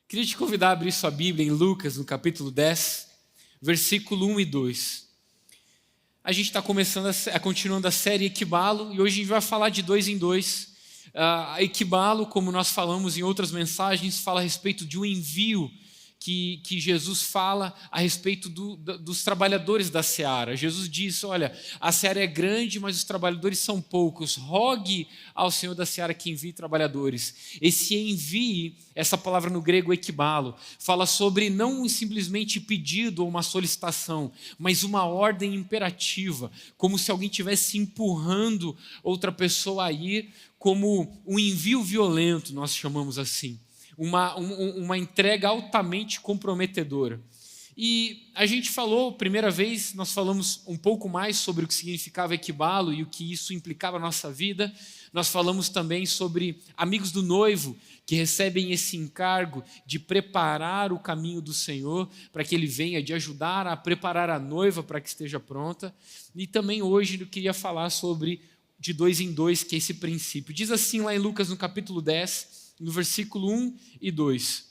Queria te convidar a abrir sua Bíblia em Lucas, no capítulo 10, versículo 1 e 2. A gente está continuando a série Equibalo, e hoje a gente vai falar de dois em dois. Equibalo, como nós falamos em outras mensagens, fala a respeito de um envio que Jesus fala a respeito dos trabalhadores da seara. Jesus diz, olha, a seara é grande, mas os trabalhadores são poucos. Rogue ao Senhor da seara que envie trabalhadores. Esse envie, essa palavra no grego equibalo, fala sobre não simplesmente pedido ou uma solicitação, mas uma ordem imperativa, como se alguém estivesse empurrando outra pessoa a ir, como um envio violento, nós chamamos assim. Uma entrega altamente comprometedora. E a gente falou, primeira vez, nós falamos um pouco mais sobre o que significava equibalo e o que isso implicava na nossa vida. Nós falamos também sobre amigos do noivo que recebem esse encargo de preparar o caminho do Senhor para que Ele venha, de ajudar a preparar a noiva para que esteja pronta. E também hoje eu queria falar sobre de dois em dois, que é esse princípio. Diz assim lá em Lucas, no capítulo 10, no versículo 1 e 2.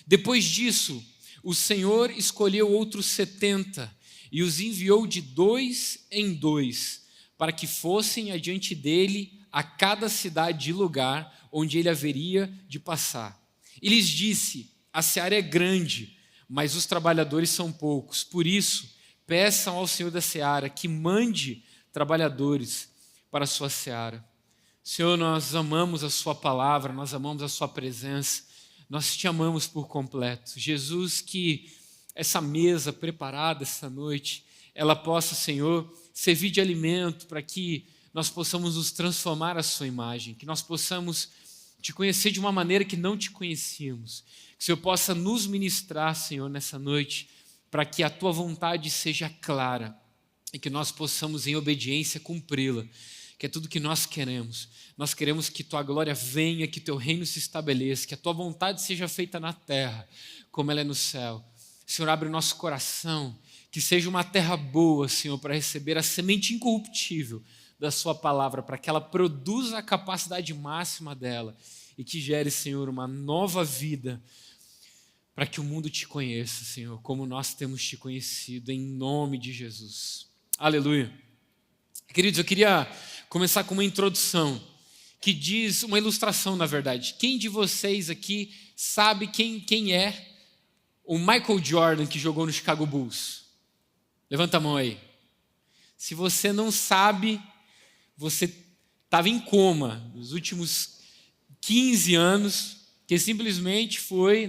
Depois disso, o Senhor escolheu outros 70 e os enviou de 2 em 2, para que fossem adiante dele a cada cidade e lugar onde ele haveria de passar. E lhes disse, a seara é grande, mas os trabalhadores são poucos. Por isso, peçam ao Senhor da seara que mande trabalhadores para a sua seara. Senhor, nós amamos a sua palavra, nós amamos a sua presença, nós te amamos por completo. Jesus, que essa mesa preparada essa noite, ela possa, Senhor, servir de alimento para que nós possamos nos transformar à sua imagem, que nós possamos te conhecer de uma maneira que não te conhecíamos, que o Senhor possa nos ministrar, Senhor, nessa noite, para que a tua vontade seja clara e que nós possamos, em obediência, cumpri-la, que é tudo que nós queremos. Nós queremos que tua glória venha, que teu reino se estabeleça, que a tua vontade seja feita na terra, como ela é no céu. Senhor, abre o nosso coração, que seja uma terra boa, Senhor, para receber a semente incorruptível da sua palavra, para que ela produza a capacidade máxima dela e que gere, Senhor, uma nova vida, para que o mundo te conheça, Senhor, como nós temos te conhecido, em nome de Jesus. Aleluia. Queridos, eu queria começar com uma introdução que diz, uma ilustração na verdade. Quem de vocês aqui sabe quem é o Michael Jordan que jogou no Chicago Bulls? Levanta a mão aí. Se você não sabe, você estava em coma nos últimos 15 anos, que simplesmente foi,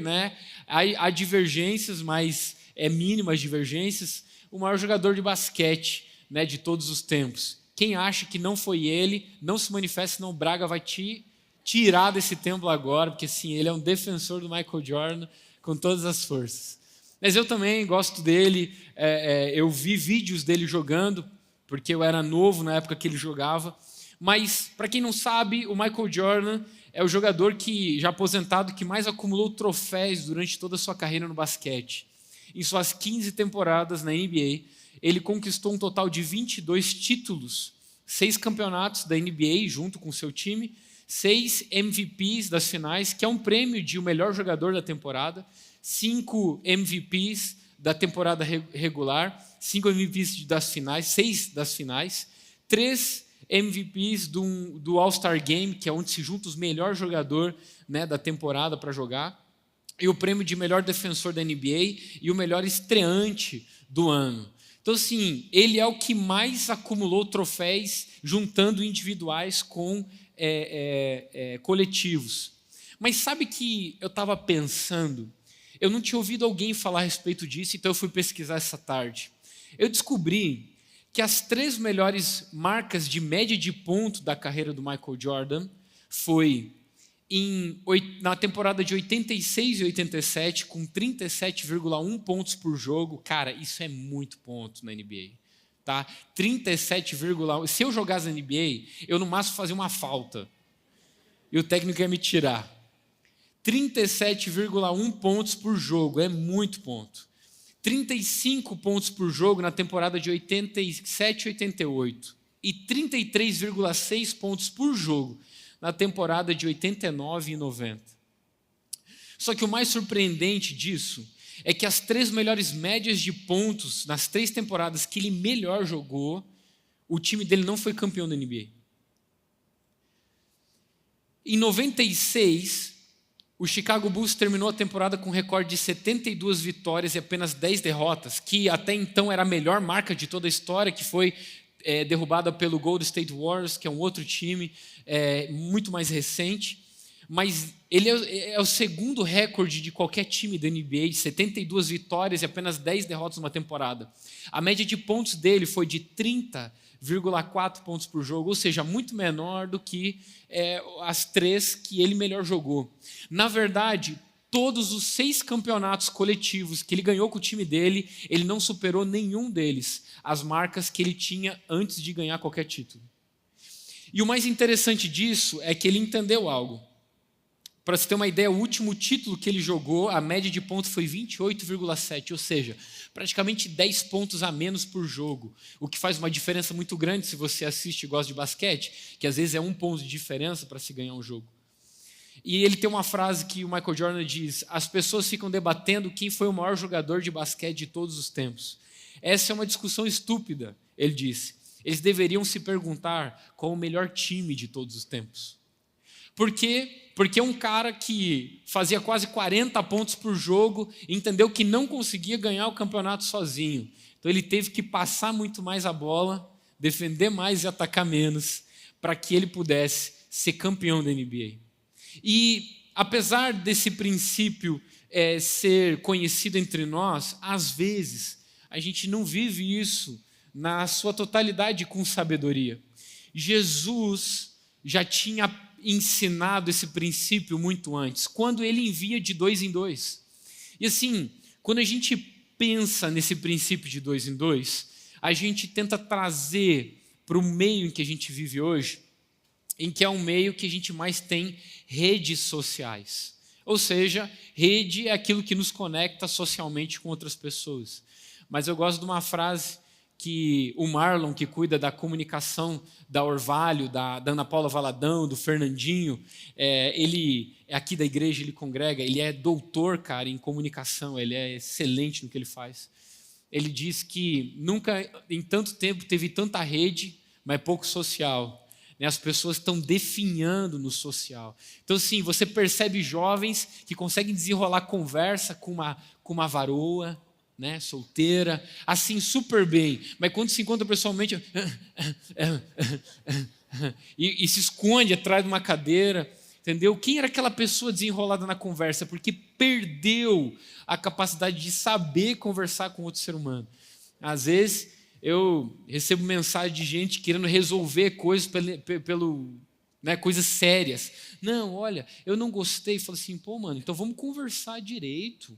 há divergências, mas mínimas divergências, o maior jogador de basquete, de todos os tempos. Quem acha que não foi ele, não se manifeste, senão o Braga vai te tirar desse templo agora, porque sim, ele é um defensor do Michael Jordan com todas as forças. Mas eu também gosto dele, eu vi vídeos dele jogando, porque eu era novo na época que ele jogava. Mas, para quem não sabe, o Michael Jordan é o jogador já aposentado que mais acumulou troféus durante toda a sua carreira no basquete. Em suas 15 temporadas na NBA, ele conquistou um total de 22 títulos, 6 campeonatos da NBA junto com seu time, 6 MVPs das finais, que é um prêmio de o melhor jogador da temporada, 5 MVPs da temporada regular, 5 MVPs das finais, 6 das finais, 3 MVPs do All-Star Game, que é onde se junta os melhores jogadores da temporada para jogar, e o prêmio de melhor defensor da NBA e o melhor estreante do ano. Então, assim, ele é o que mais acumulou troféus, juntando individuais com coletivos. Mas sabe que eu estava pensando, eu não tinha ouvido alguém falar a respeito disso, então eu fui pesquisar essa tarde. Eu descobri que as 3 melhores marcas de média de ponto da carreira do Michael Jordan foi na temporada de 86 e 87, com 37,1 pontos por jogo. Cara, isso é muito ponto na NBA. Tá? 37,1. Se eu jogasse na NBA, eu no máximo fazia uma falta. E o técnico ia me tirar. 37,1 pontos por jogo, é muito ponto. 35 pontos por jogo na temporada de 87 e 88. E 33,6 pontos por jogo na temporada de 89 e 90. Só que o mais surpreendente disso é que as 3 melhores médias de pontos nas 3 temporadas que ele melhor jogou, o time dele não foi campeão da NBA. Em 96, o Chicago Bulls terminou a temporada com um recorde de 72 vitórias e apenas 10 derrotas, que até então era a melhor marca de toda a história, que foi derrubada pelo Golden State Warriors, que é um outro time muito mais recente. Mas ele é o segundo recorde de qualquer time da NBA, 72 vitórias e apenas 10 derrotas numa temporada. A média de pontos dele foi de 30,4 pontos por jogo, ou seja, muito menor do que as 3 que ele melhor jogou. Na verdade, todos os 6 campeonatos coletivos que ele ganhou com o time dele, ele não superou nenhum deles, as marcas que ele tinha antes de ganhar qualquer título. E o mais interessante disso é que ele entendeu algo. Para você ter uma ideia, o último título que ele jogou, a média de pontos foi 28,7, ou seja, praticamente 10 pontos a menos por jogo, o que faz uma diferença muito grande se você assiste e gosta de basquete, que às vezes é 1 ponto de diferença para se ganhar um jogo. E ele tem uma frase que o Michael Jordan diz: as pessoas ficam debatendo quem foi o maior jogador de basquete de todos os tempos. Essa é uma discussão estúpida, ele disse. Eles deveriam se perguntar qual o melhor time de todos os tempos. Por quê? Porque um cara que fazia quase 40 pontos por jogo entendeu que não conseguia ganhar o campeonato sozinho. Então ele teve que passar muito mais a bola, defender mais e atacar menos, para que ele pudesse ser campeão da NBA. E apesar desse princípio ser conhecido entre nós, às vezes a gente não vive isso na sua totalidade com sabedoria. Jesus já tinha ensinado esse princípio muito antes, quando ele envia de 2 em 2. E assim, quando a gente pensa nesse princípio de 2 em 2, a gente tenta trazer para o meio em que a gente vive hoje, em que é um meio que a gente mais tem redes sociais. Ou seja, rede é aquilo que nos conecta socialmente com outras pessoas. Mas eu gosto de uma frase que o Marlon, que cuida da comunicação da Orvalho, da Ana Paula Valadão, do Fernandinho, ele é aqui da igreja, ele congrega, ele é doutor, cara, em comunicação, ele é excelente no que ele faz. Ele diz que nunca em tanto tempo teve tanta rede, mas pouco social. As pessoas estão definhando no social. Então, sim, você percebe jovens que conseguem desenrolar conversa com uma varoa, né, solteira, assim, super bem. Mas quando se encontra pessoalmente, e se esconde atrás de uma cadeira, entendeu? Quem era aquela pessoa desenrolada na conversa? Porque perdeu a capacidade de saber conversar com outro ser humano. Às vezes, eu recebo mensagem de gente querendo resolver coisas coisas sérias. Não, olha, eu não gostei. Falo assim, pô, mano, então vamos conversar direito.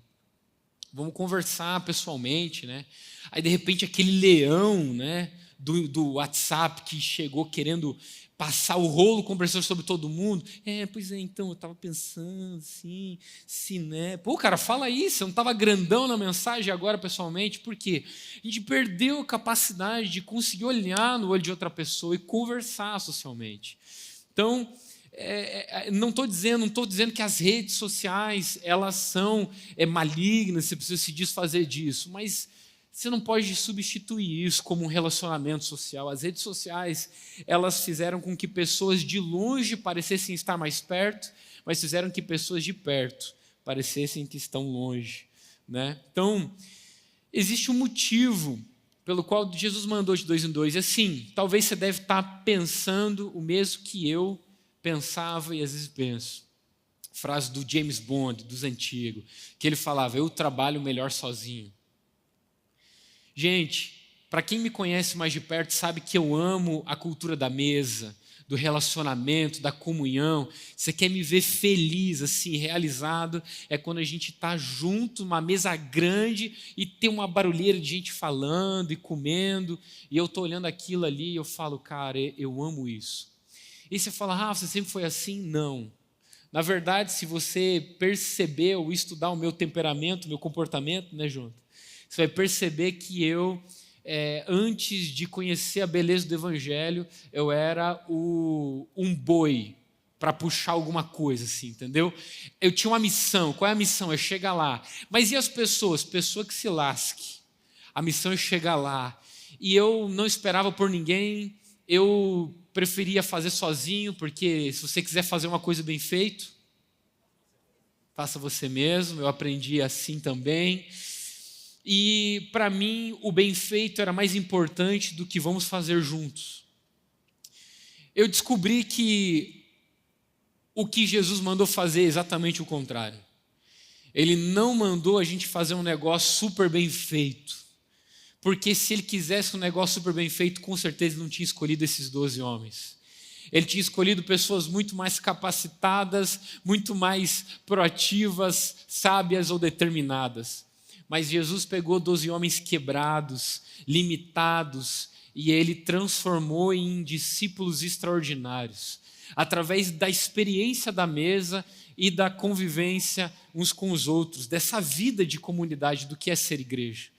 Vamos conversar pessoalmente, né? Aí, de repente, aquele leão, né, do WhatsApp que chegou querendo passar o rolo conversando sobre todo mundo. Pois é, então, eu estava pensando assim, se, né? Pô, cara, fala isso, eu não estava grandão na mensagem agora pessoalmente, por quê? A gente perdeu a capacidade de conseguir olhar no olho de outra pessoa e conversar socialmente. Então, não estou dizendo que as redes sociais elas são malignas, você precisa se desfazer disso, mas você não pode substituir isso como um relacionamento social. As redes sociais elas fizeram com que pessoas de longe parecessem estar mais perto, mas fizeram que pessoas de perto parecessem que estão longe, né? Então, existe um motivo pelo qual Jesus mandou de 2 em 2. Assim, talvez você deve estar pensando o mesmo que eu pensava e às vezes penso. Frase do James Bond, dos antigos, que ele falava, eu trabalho melhor sozinho. Gente, para quem me conhece mais de perto sabe que eu amo a cultura da mesa, do relacionamento, da comunhão. Você quer me ver feliz, assim, realizado, é quando a gente está junto, numa mesa grande e tem uma barulheira de gente falando e comendo, e eu estou olhando aquilo ali e eu falo, cara, eu amo isso. E você fala, você sempre foi assim? Não. Na verdade, se você perceber ou estudar o meu temperamento, meu comportamento, né, Jonathan? Você vai perceber que eu, antes de conhecer a beleza do Evangelho, eu era um boi para puxar alguma coisa, assim, entendeu? Eu tinha uma missão. Qual é a missão? É chegar lá. Mas e as pessoas? Pessoa que se lasque. A missão é chegar lá. E eu não esperava por ninguém, eu preferia fazer sozinho, porque se você quiser fazer uma coisa bem feito, faça você mesmo. Eu aprendi assim também. E para mim o bem feito era mais importante do que vamos fazer juntos. Eu descobri que o que Jesus mandou fazer é exatamente o contrário. Ele não mandou a gente fazer um negócio super bem feito. Porque se ele quisesse um negócio super bem feito, com certeza ele não tinha escolhido esses 12 homens. Ele tinha escolhido pessoas muito mais capacitadas, muito mais proativas, sábias ou determinadas. Mas Jesus pegou 12 homens quebrados, limitados, e ele transformou em discípulos extraordinários, através da experiência da mesa e da convivência uns com os outros, dessa vida de comunidade, do que é ser igreja.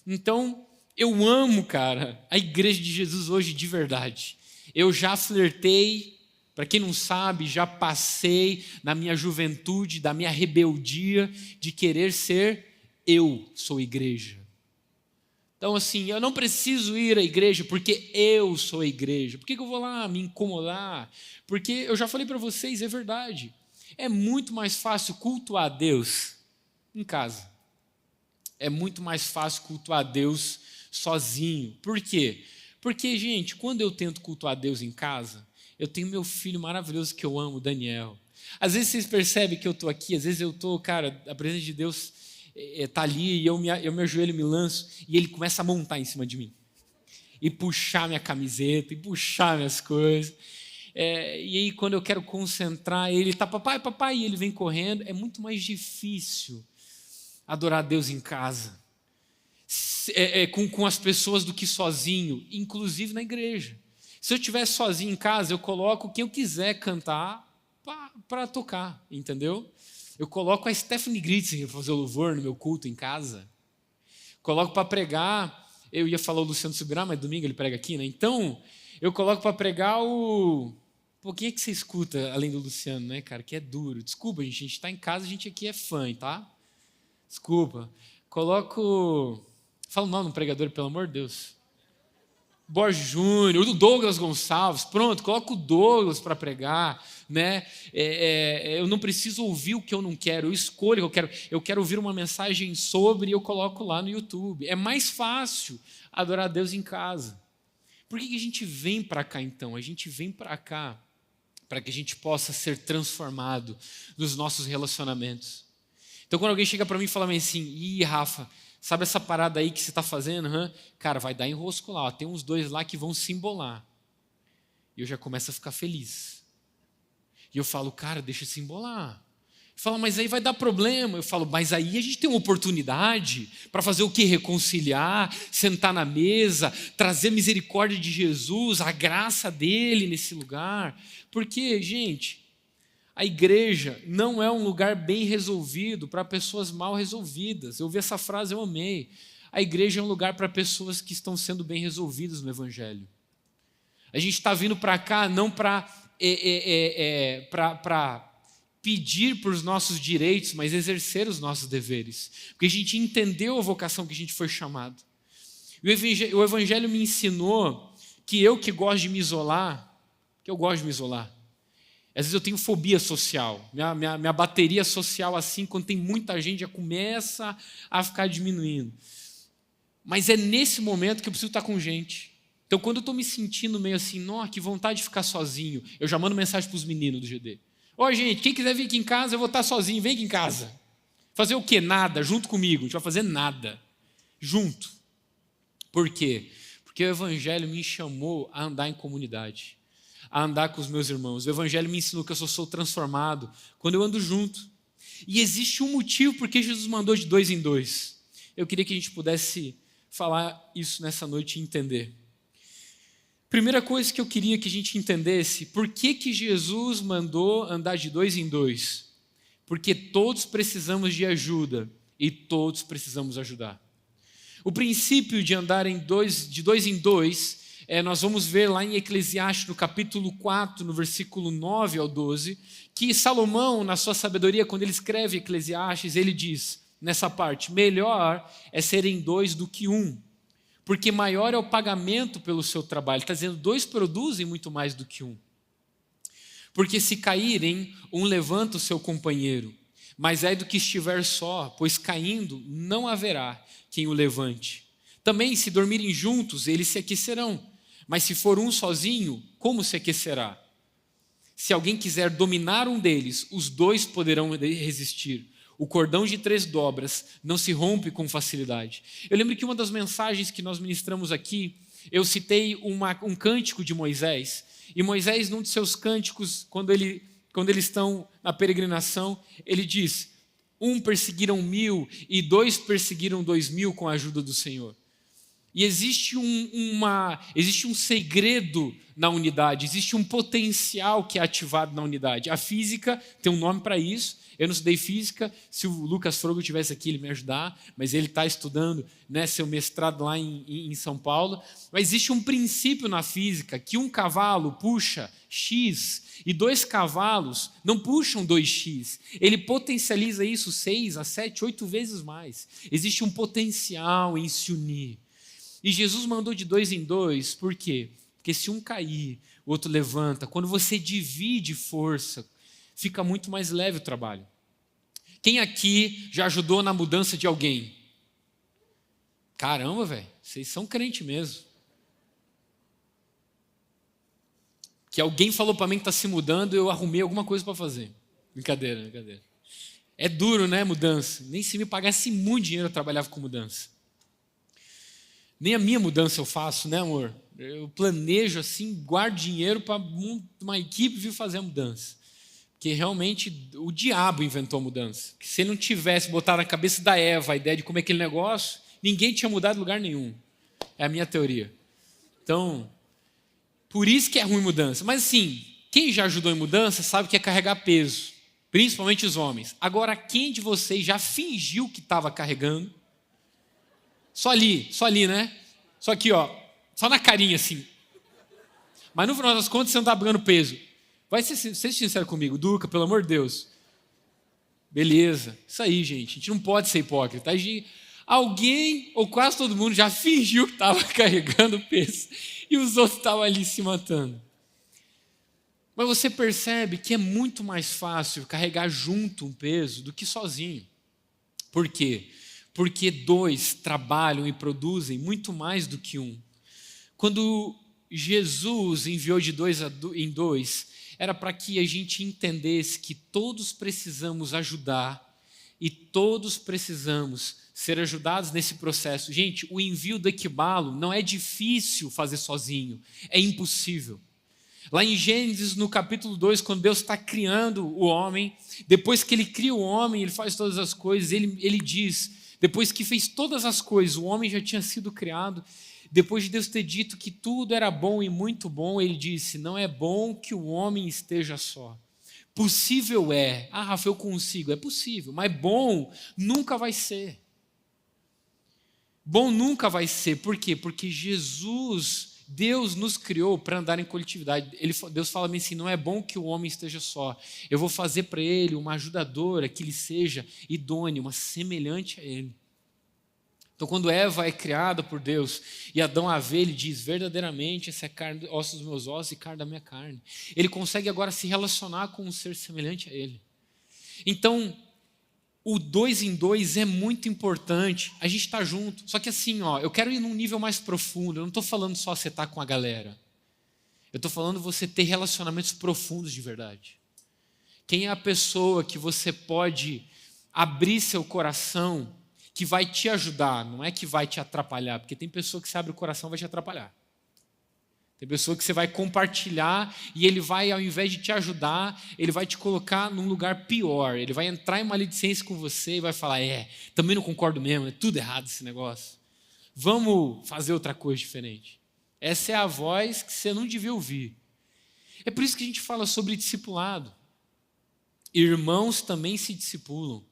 Então, eu amo, cara, a igreja de Jesus hoje de verdade. Eu já flertei, para quem não sabe, já passei na minha juventude, da minha rebeldia, de querer ser eu sou igreja. Então assim, eu não preciso ir à igreja porque eu sou a igreja. Por que eu vou lá me incomodar? Porque eu já falei para vocês, é verdade. É muito mais fácil cultuar a Deus em casa. É muito mais fácil cultuar a Deus sozinho. Por quê? Porque, gente, quando eu tento cultuar a Deus em casa, eu tenho meu filho maravilhoso que eu amo, Daniel. Às vezes vocês percebem que eu estou aqui, às vezes eu estou, cara, a presença de Deus está ali e eu me ajoelho, me lanço e ele começa a montar em cima de mim. E puxar minha camiseta, e puxar minhas coisas. E aí quando eu quero concentrar, ele está, papai, papai, e ele vem correndo. É muito mais difícil adorar a Deus em casa, com as pessoas, do que sozinho, inclusive na igreja. Se eu estiver sozinho em casa, eu coloco quem eu quiser cantar para tocar, entendeu? Eu coloco a Stephanie Gritzing para fazer o louvor no meu culto em casa. Coloco para pregar, eu ia falar o Luciano Subirá, mas domingo ele prega aqui, né? Então, eu coloco para pregar o... Pô, quem é que você escuta além do Luciano, né, cara? Que é duro. Desculpa, gente, a gente está em casa, a gente aqui é fã, tá? Desculpa. Coloco... Fala o nome do pregador, pelo amor de Deus. Borges Júnior, o Douglas Gonçalves, pronto, coloco o Douglas para pregar, né? Eu não preciso ouvir o que eu não quero, eu escolho o que eu quero ouvir uma mensagem sobre e eu coloco lá no YouTube. É mais fácil adorar a Deus em casa. Por que a gente vem para cá então? A gente vem para cá para que a gente possa ser transformado nos nossos relacionamentos. Então quando alguém chega para mim e fala assim, ih, Rafa, sabe essa parada aí que você está fazendo? Cara, vai dar enrosco lá. Tem uns 2 lá que vão se embolar. E eu já começo a ficar feliz. E eu falo, cara, deixa se embolar. Fala, mas aí vai dar problema. Eu falo, mas aí a gente tem uma oportunidade para fazer o quê? Reconciliar, sentar na mesa, trazer a misericórdia de Jesus, a graça dele nesse lugar. Porque, gente, a igreja não é um lugar bem resolvido para pessoas mal resolvidas. Eu ouvi essa frase, eu amei. A igreja é um lugar para pessoas que estão sendo bem resolvidas no Evangelho. A gente está vindo para cá não para pedir por os nossos direitos, mas exercer os nossos deveres. Porque a gente entendeu a vocação que a gente foi chamado. O Evangelho me ensinou que eu que gosto de me isolar, que eu gosto de me isolar. Às vezes eu tenho fobia social. Minha bateria social, assim, quando tem muita gente, já começa a ficar diminuindo. Mas é nesse momento que eu preciso estar com gente. Então, quando eu estou me sentindo meio assim, nossa, que vontade de ficar sozinho, eu já mando mensagem para os meninos do GD. Ó, gente, quem quiser vir aqui em casa, eu vou estar sozinho, vem aqui em casa. Fazer o quê? Nada, junto comigo. A gente vai fazer nada. Junto. Por quê? Porque o Evangelho me chamou a andar em comunidade, a andar com os meus irmãos. O Evangelho me ensinou que eu só sou transformado quando eu ando junto. E existe um motivo porque Jesus mandou de 2 em 2. Eu queria que a gente pudesse falar isso nessa noite e entender. Primeira coisa que eu queria que a gente entendesse, por que Jesus mandou andar de 2 em 2? Porque todos precisamos de ajuda e todos precisamos ajudar. O princípio de andar de dois em dois nós vamos ver lá em Eclesiastes, no capítulo 4, no versículo 9 ao 12, que Salomão, na sua sabedoria, quando ele escreve Eclesiastes, ele diz, nessa parte, melhor é serem dois do que um, porque maior é o pagamento pelo seu trabalho. Ele está dizendo, dois produzem muito mais do que um. Porque se caírem, um levanta o seu companheiro, mas é do que estiver só, pois caindo não haverá quem o levante. Também, se dormirem juntos, eles se aquecerão, mas se for um sozinho, como se aquecerá? Se alguém quiser dominar um deles, os dois poderão resistir. O cordão de 3 dobras não se rompe com facilidade. Eu lembro que uma das mensagens que nós ministramos aqui, eu citei um cântico de Moisés. E Moisés, num de seus cânticos, quando eles estão na peregrinação, ele diz, 1 perseguiram 1000 e 2 perseguiram 2000 com a ajuda do Senhor. E existe um segredo na unidade, existe um potencial que é ativado na unidade. A física tem um nome para isso. Eu não estudei física, se o Lucas Frogo estivesse aqui, ele me ajudar, mas ele está estudando, né, seu mestrado lá em São Paulo. Mas existe um princípio na física, que um cavalo puxa X e 2 cavalos não puxam 2X. Ele potencializa isso 6 a 7, 8 vezes mais. Existe um potencial em se unir. E Jesus mandou de 2 em 2, por quê? Porque se um cair, o outro levanta. Quando você divide força, fica muito mais leve o trabalho. Quem aqui já ajudou na mudança de alguém? Caramba, velho, vocês são crente mesmo. Que alguém falou para mim que está se mudando, eu arrumei alguma coisa para fazer. Brincadeira. É duro, né, mudança? Nem se me pagasse muito dinheiro eu trabalhava com mudança. Nem a minha mudança eu faço, né, amor? Eu planejo assim, guardo dinheiro para uma equipe vir fazer a mudança. Porque realmente o diabo inventou a mudança. Que se ele não tivesse botado na cabeça da Eva a ideia de como é aquele negócio, ninguém tinha mudado de lugar nenhum. É a minha teoria. Então, por isso que é ruim mudança. Mas assim, quem já ajudou em mudança sabe que é carregar peso. Principalmente os homens. Agora, quem de vocês já fingiu que estava carregando? Só ali, né? Só aqui, ó. Só na carinha, assim. Mas no final das contas, você não está pegando peso. Vai ser sincero comigo. Duca, pelo amor de Deus. Beleza. Isso aí, gente. A gente não pode ser hipócrita. Alguém, ou quase todo mundo, já fingiu que estava carregando peso. E os outros estavam ali se matando. Mas você percebe que é muito mais fácil carregar junto um peso do que sozinho. Por quê? Porque 2 trabalham e produzem muito mais do que um. Quando Jesus enviou de 2 em 2, era para que a gente entendesse que todos precisamos ajudar e todos precisamos ser ajudados nesse processo. Gente, o envio do equibalo não é difícil fazer sozinho, é impossível. Lá em Gênesis, no capítulo 2, quando Deus está criando o homem, depois que ele cria o homem, ele faz todas as coisas, ele diz, depois que fez todas as coisas, o homem já tinha sido criado, depois de Deus ter dito que tudo era bom e muito bom, ele disse, não é bom que o homem esteja só. Possível é. Ah, Rafa, eu consigo. É possível, mas bom nunca vai ser. Bom nunca vai ser. Por quê? Porque Deus nos criou para andar em coletividade. Deus fala assim, não é bom que o homem esteja só. Eu vou fazer para ele uma ajudadora que ele seja idôneo, uma semelhante a ele. Então, quando Eva é criada por Deus e Adão a vê, ele diz, verdadeiramente, essa é carne, ossos dos meus ossos e carne da minha carne. Ele consegue agora se relacionar com um ser semelhante a ele. Então, o 2 em 2 é muito importante, a gente está junto. Só que assim, ó, eu quero ir num nível mais profundo, eu não estou falando só você estar com a galera. Eu estou falando você ter relacionamentos profundos de verdade. Quem é a pessoa que você pode abrir seu coração, que vai te ajudar, não é que vai te atrapalhar, porque tem pessoa que você abre o coração e vai te atrapalhar. Tem pessoa que você vai compartilhar e ele vai, ao invés de te ajudar, ele vai te colocar num lugar pior. Ele vai entrar em maledicência com você e vai falar, também não concordo mesmo, é tudo errado esse negócio. Vamos fazer outra coisa diferente. Essa é a voz que você não devia ouvir. É por isso que a gente fala sobre discipulado. Irmãos também se discipulam.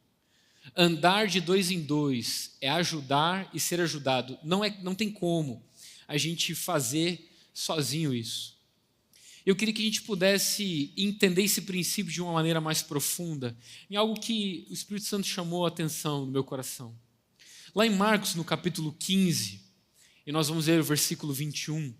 Andar de 2 em 2 é ajudar e ser ajudado. Não tem como a gente fazer sozinho isso. Eu queria que a gente pudesse entender esse princípio de uma maneira mais profunda, em algo que o Espírito Santo chamou a atenção no meu coração. Lá em Marcos, no capítulo 15, e nós vamos ler o versículo 21,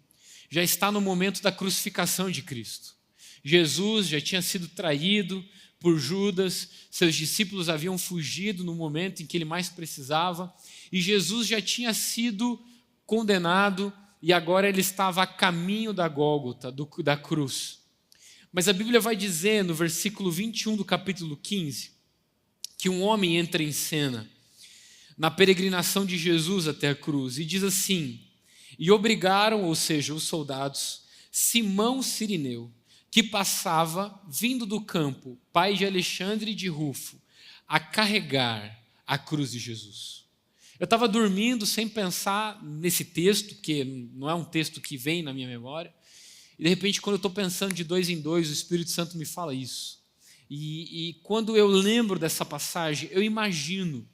já está no momento da crucificação de Cristo. Jesus já tinha sido traído por Judas, seus discípulos haviam fugido no momento em que ele mais precisava, e Jesus já tinha sido condenado, e agora ele estava a caminho da Gólgota, da cruz. Mas a Bíblia vai dizer no versículo 21 do capítulo 15, que um homem entra em cena na peregrinação de Jesus até a cruz, e diz assim: e obrigaram, ou seja, os soldados, Simão Cirineu, que passava, vindo do campo, pai de Alexandre e de Rufo, a carregar a cruz de Jesus. Eu estava dormindo sem pensar nesse texto, porque não é um texto que vem na minha memória, e de repente, quando eu estou pensando de 2 em 2, o Espírito Santo me fala isso. E quando eu lembro dessa passagem, eu imagino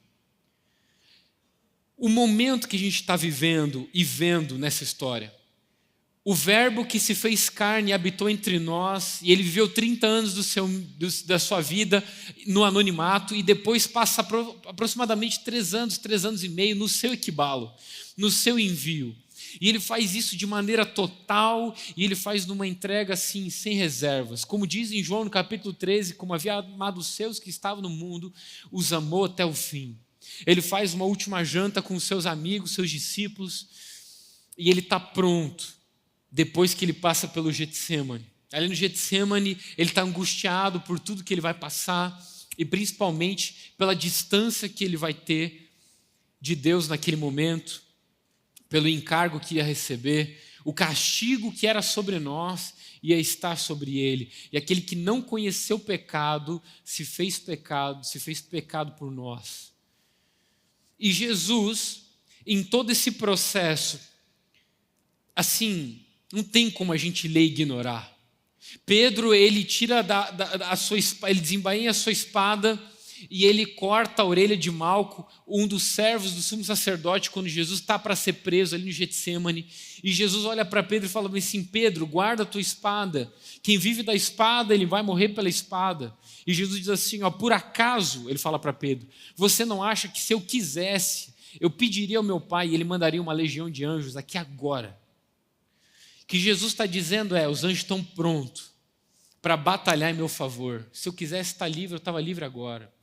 o momento que a gente está vivendo e vendo nessa história. O verbo que se fez carne e habitou entre nós, e ele viveu 30 anos da sua vida no anonimato, e depois passa aproximadamente 3 anos e meio no seu equibalo, no seu envio. E ele faz isso de maneira total, e ele faz numa entrega assim, sem reservas. Como diz em João no capítulo 13, como havia amado os seus que estavam no mundo, os amou até o fim. Ele faz uma última janta com os seus amigos, seus discípulos, e ele está pronto. Depois que ele passa pelo Getsemane. Ali no Getsemane, ele está angustiado por tudo que ele vai passar e principalmente pela distância que ele vai ter de Deus naquele momento, pelo encargo que ia receber, o castigo que era sobre nós ia estar sobre ele. E aquele que não conheceu pecado se fez pecado por nós. E Jesus, em todo esse processo, assim, não tem como a gente ler e ignorar. Pedro, ele tira ele desembainha a sua espada e ele corta a orelha de Malco, um dos servos do sumo sacerdote, quando Jesus está para ser preso ali no Getsemane. E Jesus olha para Pedro e fala assim: Pedro, guarda a tua espada. Quem vive da espada, ele vai morrer pela espada. E Jesus diz assim, por acaso, ele fala para Pedro, você não acha que se eu quisesse, eu pediria ao meu pai e ele mandaria uma legião de anjos aqui agora? Que Jesus está dizendo os anjos estão prontos para batalhar em meu favor. Se eu quisesse estar livre, eu estava livre agora.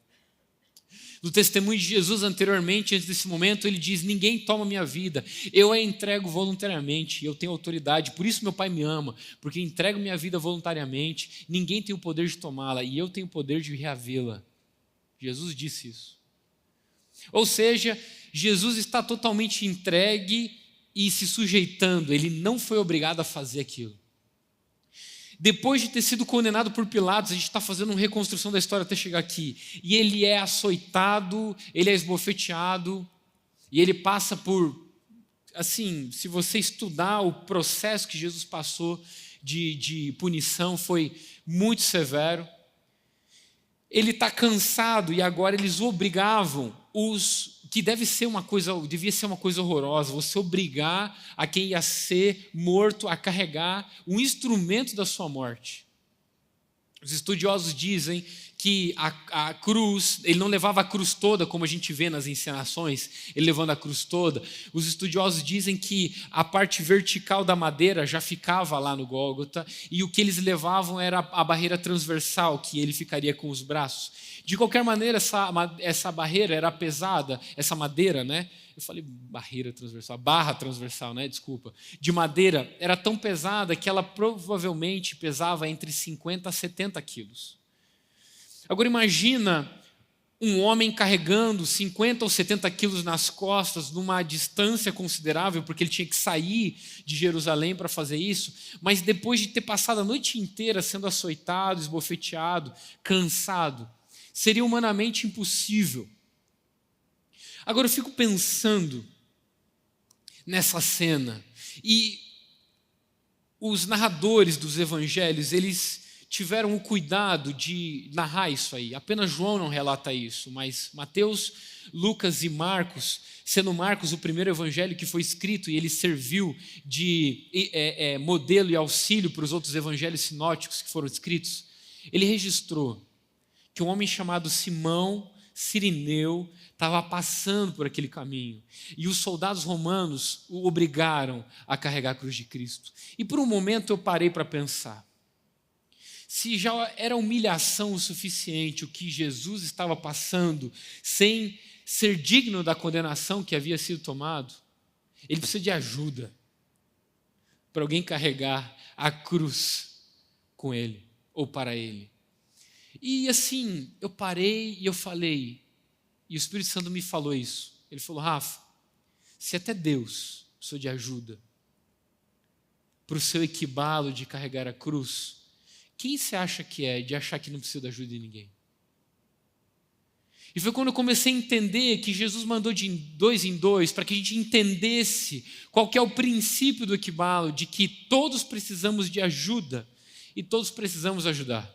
No testemunho de Jesus anteriormente, antes desse momento, ele diz: ninguém toma minha vida, eu a entrego voluntariamente, eu tenho autoridade, por isso meu Pai me ama, porque entrego minha vida voluntariamente, ninguém tem o poder de tomá-la, e eu tenho o poder de reavê-la. Jesus disse isso. Ou seja, Jesus está totalmente entregue e se sujeitando, ele não foi obrigado a fazer aquilo. Depois de ter sido condenado por Pilatos, a gente está fazendo uma reconstrução da história até chegar aqui, e ele é açoitado, ele é esbofeteado, e ele passa por, assim, se você estudar o processo que Jesus passou de punição, foi muito severo. Ele está cansado, e agora eles obrigavam que devia ser uma coisa horrorosa, você obrigar a quem ia ser morto a carregar um instrumento da sua morte. Os estudiosos dizem que a cruz, ele não levava a cruz toda, como a gente vê nas encenações, ele levando a cruz toda. Os estudiosos dizem que a parte vertical da madeira já ficava lá no Gólgota, e o que eles levavam era a barreira transversal, que ele ficaria com os braços. De qualquer maneira, essa barreira era pesada, essa madeira, né? Eu falei barra transversal, né? Desculpa. De madeira, era tão pesada que ela provavelmente pesava entre 50 a 70 quilos. Agora imagina um homem carregando 50 ou 70 quilos nas costas, numa distância considerável, porque ele tinha que sair de Jerusalém para fazer isso, mas depois de ter passado a noite inteira sendo açoitado, esbofeteado, cansado, seria humanamente impossível. Agora eu fico pensando nessa cena, e os narradores dos evangelhos, eles tiveram o cuidado de narrar isso aí. Apenas João não relata isso, mas Mateus, Lucas e Marcos, sendo Marcos o primeiro evangelho que foi escrito e ele serviu de modelo e auxílio para os outros evangelhos sinóticos que foram escritos, ele registrou que um homem chamado Simão Cirineu estava passando por aquele caminho e os soldados romanos o obrigaram a carregar a cruz de Cristo. E por um momento eu parei para pensar, se já era humilhação o suficiente o que Jesus estava passando sem ser digno da condenação que havia sido tomado, ele precisa de ajuda para alguém carregar a cruz com ele ou para ele. E assim, eu parei e eu falei, e o Espírito Santo me falou isso. Ele falou, Rafa, se até Deus precisou de ajuda para o seu equibalo de carregar a cruz, quem você acha que é de achar que não precisa de ajuda de ninguém? E foi quando eu comecei a entender que Jesus mandou de 2 em 2 para que a gente entendesse qual que é o princípio do equibalo, de que todos precisamos de ajuda e todos precisamos ajudar.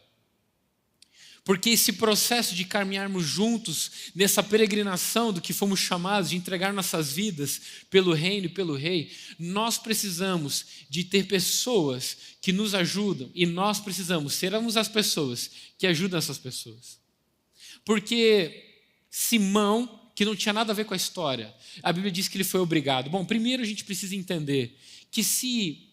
Porque esse processo de caminharmos juntos nessa peregrinação do que fomos chamados de entregar nossas vidas pelo reino e pelo rei, nós precisamos de ter pessoas que nos ajudam e nós precisamos sermos as pessoas que ajudam essas pessoas. Porque Simão, que não tinha nada a ver com a história, a Bíblia diz que ele foi obrigado. Bom, primeiro a gente precisa entender que se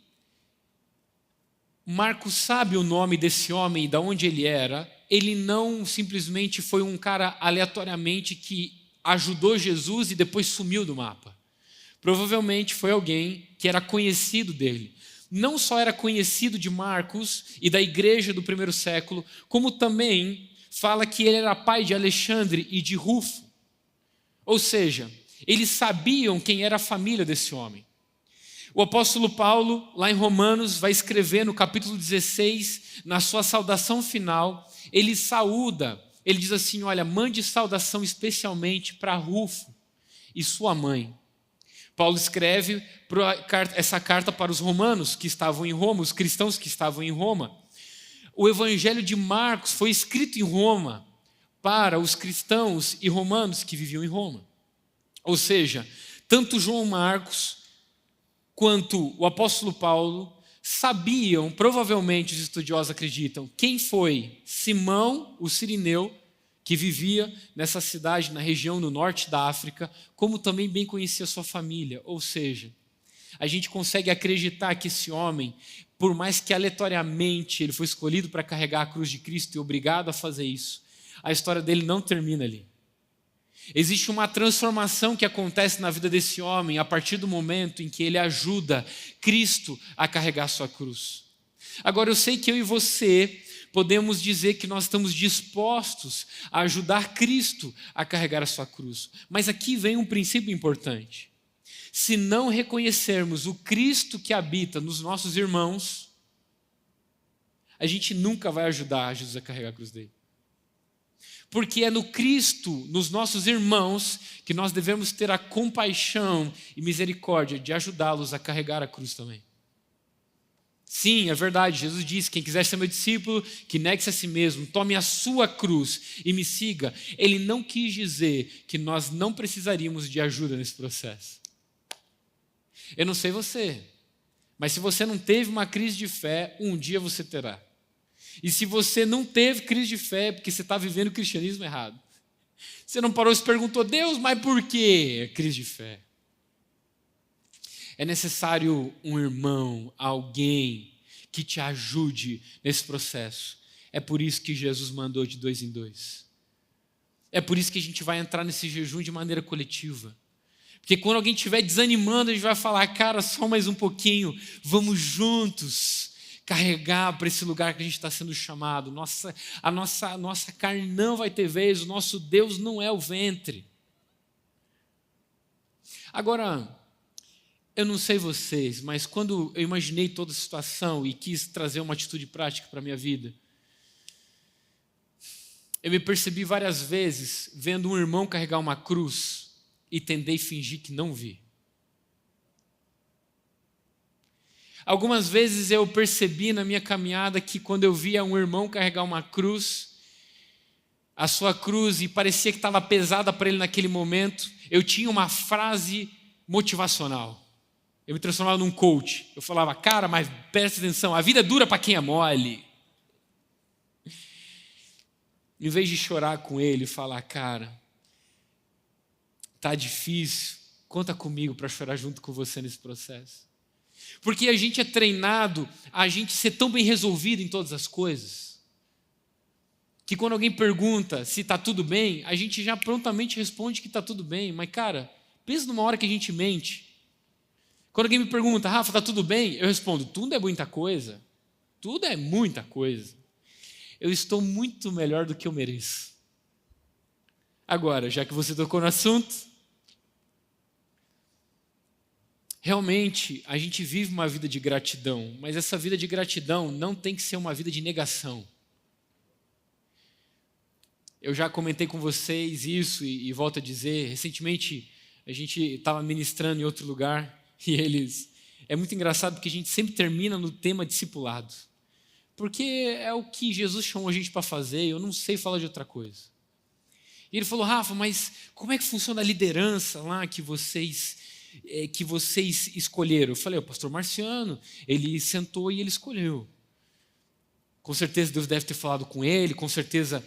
Marcos sabe o nome desse homem e de onde ele era, ele não simplesmente foi um cara aleatoriamente que ajudou Jesus e depois sumiu do mapa. Provavelmente foi alguém que era conhecido dele. Não só era conhecido de Marcos e da igreja do primeiro século, como também fala que ele era pai de Alexandre e de Rufo. Ou seja, eles sabiam quem era a família desse homem. O apóstolo Paulo, lá em Romanos, vai escrever no capítulo 16, na sua saudação final, ele saúda, ele diz assim, olha, mande saudação especialmente para Rufo e sua mãe. Paulo escreve essa carta para os romanos que estavam em Roma, os cristãos que estavam em Roma. O evangelho de Marcos foi escrito em Roma para os cristãos e romanos que viviam em Roma. Ou seja, tanto João Marcos quanto o apóstolo Paulo sabiam, provavelmente os estudiosos acreditam, quem foi Simão, o Cirineu, que vivia nessa cidade, na região no norte da África, como também bem conhecia sua família. Ou seja, a gente consegue acreditar que esse homem, por mais que aleatoriamente ele foi escolhido para carregar a cruz de Cristo e obrigado a fazer isso, a história dele não termina ali. Existe uma transformação que acontece na vida desse homem a partir do momento em que ele ajuda Cristo a carregar sua cruz. Agora, eu sei que eu e você podemos dizer que nós estamos dispostos a ajudar Cristo a carregar a sua cruz. Mas aqui vem um princípio importante. Se não reconhecermos o Cristo que habita nos nossos irmãos, a gente nunca vai ajudar Jesus a carregar a cruz dele. Porque é no Cristo, nos nossos irmãos, que nós devemos ter a compaixão e misericórdia de ajudá-los a carregar a cruz também. Sim, é verdade, Jesus disse, quem quiser ser meu discípulo, que negue-se a si mesmo, tome a sua cruz e me siga. Ele não quis dizer que nós não precisaríamos de ajuda nesse processo. Eu não sei você, mas se você não teve uma crise de fé, um dia você terá. E se você não teve crise de fé, é porque você está vivendo o cristianismo errado. Você não parou e se perguntou, Deus, mas por que crise de fé? É necessário um irmão, alguém que te ajude nesse processo. É por isso que Jesus mandou de 2 em 2. É por isso que a gente vai entrar nesse jejum de maneira coletiva. Porque quando alguém estiver desanimando, a gente vai falar, cara, só mais um pouquinho, vamos juntos carregar para esse lugar que a gente está sendo chamado. A nossa carne não vai ter vez, o nosso Deus não é o ventre. Agora, eu não sei vocês, mas quando eu imaginei toda a situação e quis trazer uma atitude prática para a minha vida, eu me percebi várias vezes vendo um irmão carregar uma cruz e tentei fingir que não vi. Algumas vezes eu percebi na minha caminhada que quando eu via um irmão carregar uma cruz, a sua cruz, e parecia que estava pesada para ele naquele momento, eu tinha uma frase motivacional. Eu me transformava num coach. Eu falava, cara, mas presta atenção, a vida é dura para quem é mole. Em vez de chorar com ele e falar, cara, tá difícil, conta comigo para chorar junto com você nesse processo. Porque a gente é treinado a gente ser tão bem resolvido em todas as coisas, que quando alguém pergunta se está tudo bem, a gente já prontamente responde que está tudo bem. Mas, cara, pensa numa hora que a gente mente. Quando alguém me pergunta, Rafa, está tudo bem? Eu respondo, tudo é muita coisa. Tudo é muita coisa. Eu estou muito melhor do que eu mereço. Agora, já que você tocou no assunto, realmente a gente vive uma vida de gratidão, mas essa vida de gratidão não tem que ser uma vida de negação. Eu já comentei com vocês isso e volto a dizer, recentemente a gente estava ministrando em outro lugar e é muito engraçado porque a gente sempre termina no tema discipulado. Porque é o que Jesus chamou a gente para fazer, eu não sei falar de outra coisa. E ele falou, Rafa, mas como é que funciona a liderança lá que vocês escolheram? Eu falei, o pastor Marciano, ele sentou e ele escolheu. Com certeza Deus deve ter falado com ele, com certeza.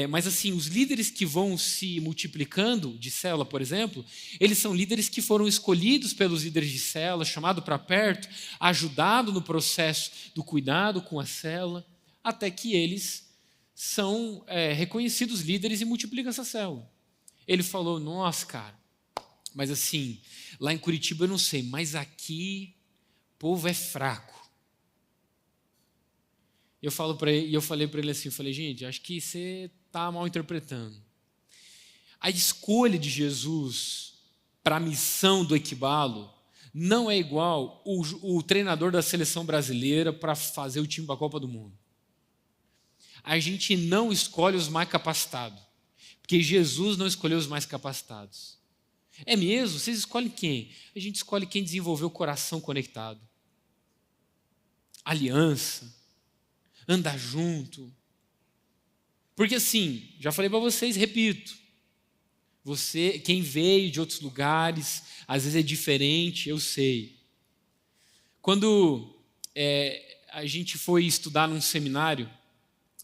Mas assim, os líderes que vão se multiplicando de célula, por exemplo, eles são líderes que foram escolhidos pelos líderes de célula, chamados para perto, ajudado no processo do cuidado com a célula, até que eles são reconhecidos líderes e multiplicam essa célula. Ele falou, nossa, cara, mas assim, lá em Curitiba eu não sei, mas aqui o povo é fraco. Eu falei para ele assim, gente, acho que você está mal interpretando. A escolha de Jesus para a missão do Equibalo não é igual o treinador da seleção brasileira para fazer o time para a Copa do Mundo. A gente não escolhe os mais capacitados, porque Jesus não escolheu os mais capacitados. É mesmo? Vocês escolhem quem? A gente escolhe quem desenvolveu o coração conectado. Aliança. Andar junto. Porque assim, já falei para vocês, repito, quem veio de outros lugares, às vezes é diferente, eu sei. Quando a gente foi estudar num seminário,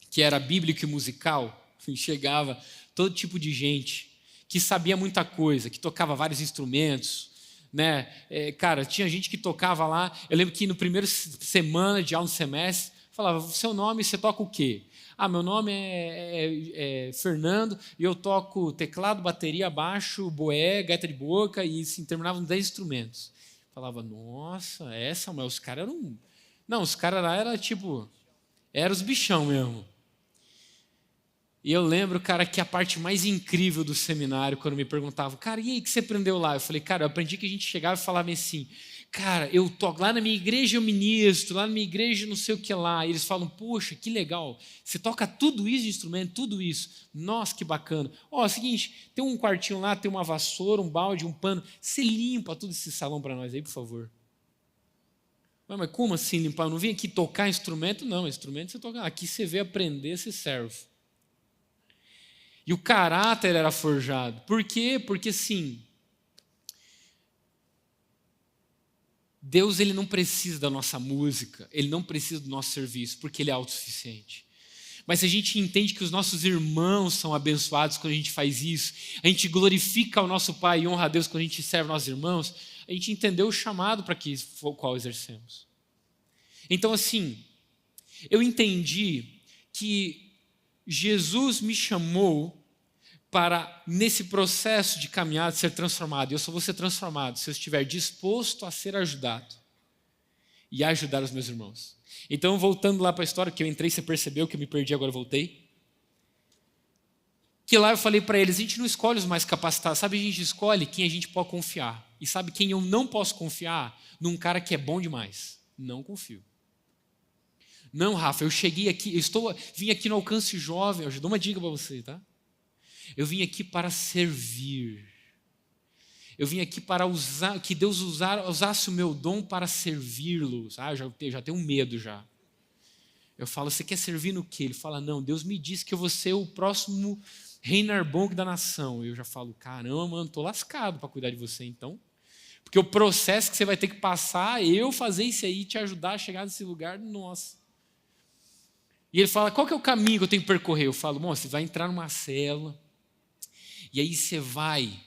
que era bíblico e musical, chegava todo tipo de gente, que sabia muita coisa, que tocava vários instrumentos, né? Cara, tinha gente que tocava lá, eu lembro que no primeiro semana de aula no semestre, falava, seu nome, você toca o quê? Meu nome é Fernando e eu toco teclado, bateria, baixo, boé, gaita de boca e assim, terminavam 10 instrumentos. Falava, nossa, mas os caras eram... Não, os caras lá eram os bichão mesmo. E eu lembro, cara, que a parte mais incrível do seminário, quando me perguntavam, cara, e aí, o que você aprendeu lá? Eu falei, cara, eu aprendi que a gente chegava e falava assim, cara, eu toco, lá na minha igreja eu ministro, lá na minha igreja não sei o que lá. E eles falam, poxa, que legal, você toca tudo isso de instrumento, tudo isso. Nossa, que bacana. É o seguinte, tem um quartinho lá, tem uma vassoura, um balde, um pano. Você limpa todo esse salão para nós aí, por favor. Mas como assim limpar? Eu não vim aqui tocar instrumento, não. Instrumento você toca. Aqui você veio aprender, você serve. E o caráter era forjado. Por quê? Porque sim, Deus ele não precisa da nossa música, Ele não precisa do nosso serviço, porque Ele é autossuficiente. Mas se a gente entende que os nossos irmãos são abençoados quando a gente faz isso, a gente glorifica o nosso Pai e honra a Deus quando a gente serve nossos irmãos, a gente entendeu o chamado para que o qual exercemos. Então assim, eu entendi que Jesus me chamou para, nesse processo de caminhada, ser transformado. E eu só vou ser transformado se eu estiver disposto a ser ajudado e a ajudar os meus irmãos. Então, voltando lá para a história, que eu entrei, você percebeu que eu me perdi, agora eu voltei. Que lá eu falei para eles, a gente não escolhe os mais capacitados, sabe? A gente escolhe quem a gente pode confiar. E sabe quem eu não posso confiar? Num cara que é bom demais. Não confio. Não, Rafa, eu cheguei aqui, vim aqui no Alcance Jovem, eu dou uma dica para você, tá? Eu vim aqui para servir. Eu vim aqui para usar, que Deus usasse o meu dom para servi-los. Eu já tenho medo já. Eu falo, você quer servir no quê? Ele fala, não, Deus me disse que eu vou ser o próximo rei Narbongo da nação. Eu já falo, caramba, mano, estou lascado para cuidar de você então. Porque o processo que você vai ter que passar, eu fazer isso aí, te ajudar a chegar nesse lugar, nossa. E ele fala, qual que é o caminho que eu tenho que percorrer? Eu falo, você vai entrar numa célula, e aí você vai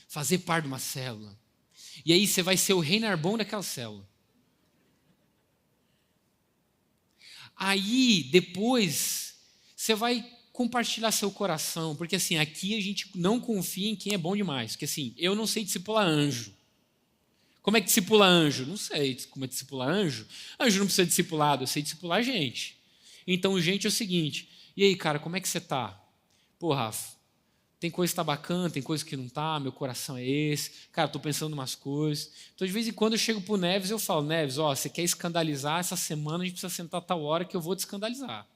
fazer parte de uma célula. E aí você vai ser o rei Narbongo daquela célula. Aí, depois, você vai compartilhar seu coração, porque assim, aqui a gente não confia em quem é bom demais, porque assim, eu não sei discipular anjo. Como é que discipula anjo? Não sei como é discipular anjo. Anjo não precisa de discipulado, eu sei discipular gente. Então, gente, é o seguinte, e aí, cara, como é que você tá? Pô, Rafa, tem coisa que tá bacana, tem coisa que não tá, meu coração é esse, cara, tô pensando em umas coisas. Então, de vez em quando eu chego pro Neves e eu falo, Neves, você quer escandalizar, essa semana a gente precisa sentar a tal hora que eu vou te escandalizar.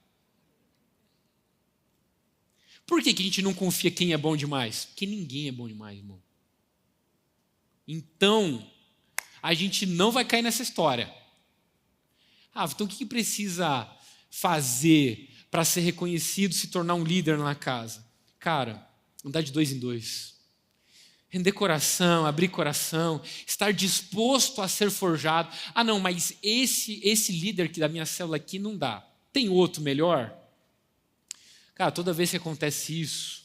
Por que a gente não confia quem é bom demais? Porque ninguém é bom demais, irmão. Então, a gente não vai cair nessa história. Então o que precisa fazer para ser reconhecido, se tornar um líder na casa? Cara, andar de 2 em 2. Render coração, abrir coração, estar disposto a ser forjado. Não, mas esse líder da minha célula aqui não dá. Tem outro melhor? Cara, toda vez que acontece isso,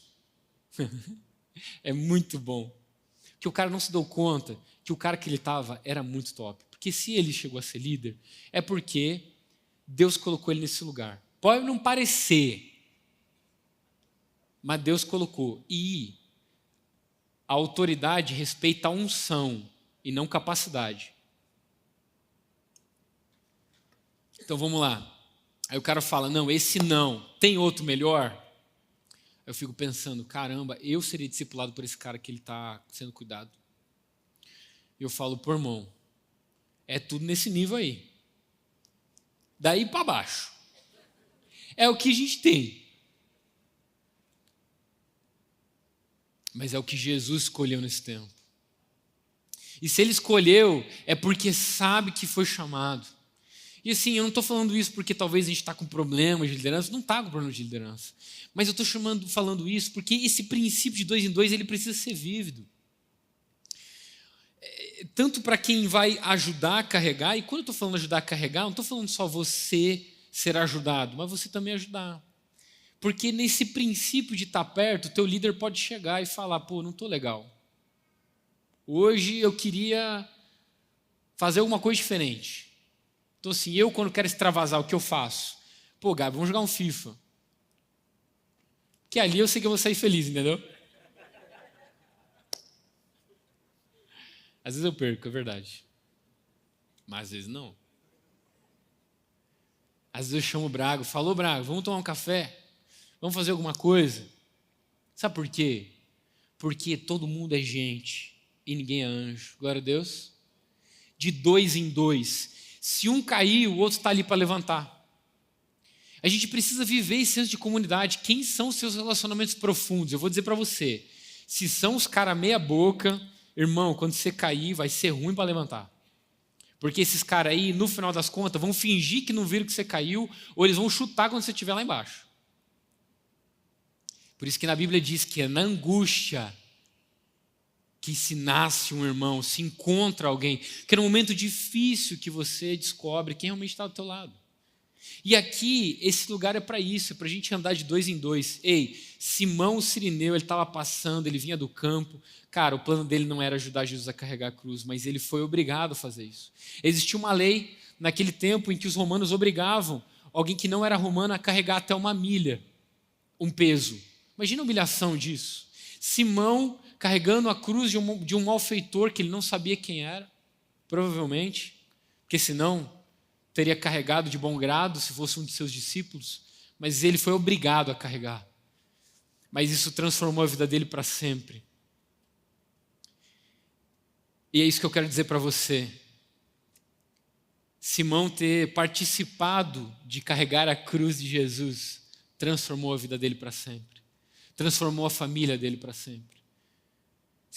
é muito bom. Que o cara não se deu conta que o cara que ele estava era muito top. Porque se ele chegou a ser líder, é porque Deus colocou ele nesse lugar. Pode não parecer, mas Deus colocou. E a autoridade respeita a unção e não capacidade. Então vamos lá. Aí o cara fala, não, esse não, tem outro melhor? Eu fico pensando, caramba, eu seria discipulado por esse cara que ele está sendo cuidado. E eu falo, pô, irmão, é tudo nesse nível aí. Daí para baixo. É o que a gente tem. Mas é o que Jesus escolheu nesse tempo. E se ele escolheu, é porque sabe que foi chamado. E assim, eu não estou falando isso porque talvez a gente está com problemas de liderança. Não está com problema de liderança. Mas eu estou falando isso porque esse princípio de 2 em 2, ele precisa ser vívido. Tanto para quem vai ajudar a carregar, e quando eu estou falando ajudar a carregar, não estou falando só você ser ajudado, mas você também ajudar. Porque nesse princípio de estar perto, o teu líder pode chegar e falar, pô, não estou legal. Hoje eu queria fazer alguma coisa diferente. Então assim, eu quando quero extravasar, o que eu faço? Pô, Gabi, vamos jogar um FIFA. Que ali eu sei que eu vou sair feliz, entendeu? Às vezes eu perco, é verdade. Mas às vezes não. Às vezes eu chamo o Braga, falou Braga, vamos tomar um café? Vamos fazer alguma coisa? Sabe por quê? Porque todo mundo é gente e ninguém é anjo. Glória a Deus. De 2 em 2. Se um cair, o outro está ali para levantar. A gente precisa viver esse senso de comunidade. Quem são os seus relacionamentos profundos? Eu vou dizer para você. Se são os caras meia boca, irmão, quando você cair, vai ser ruim para levantar. Porque esses caras aí, no final das contas, vão fingir que não viram que você caiu, ou eles vão chutar quando você estiver lá embaixo. Por isso que na Bíblia diz que é na angústia que se nasce um irmão, se encontra alguém, que é no momento difícil que você descobre quem realmente está do teu lado. E aqui, esse lugar é para isso, é para a gente andar de 2 em 2. Ei, Simão o Cirineu, ele estava passando, ele vinha do campo. Cara, o plano dele não era ajudar Jesus a carregar a cruz, mas ele foi obrigado a fazer isso. Existia uma lei naquele tempo em que os romanos obrigavam alguém que não era romano a carregar até 1 milha um peso. Imagina a humilhação disso. Simão carregando a cruz de um malfeitor que ele não sabia quem era, provavelmente, porque senão teria carregado de bom grado se fosse um de seus discípulos, mas ele foi obrigado a carregar. Mas isso transformou a vida dele para sempre. E é isso que eu quero dizer para você. Simão ter participado de carregar a cruz de Jesus transformou a vida dele para sempre. Transformou a família dele para sempre.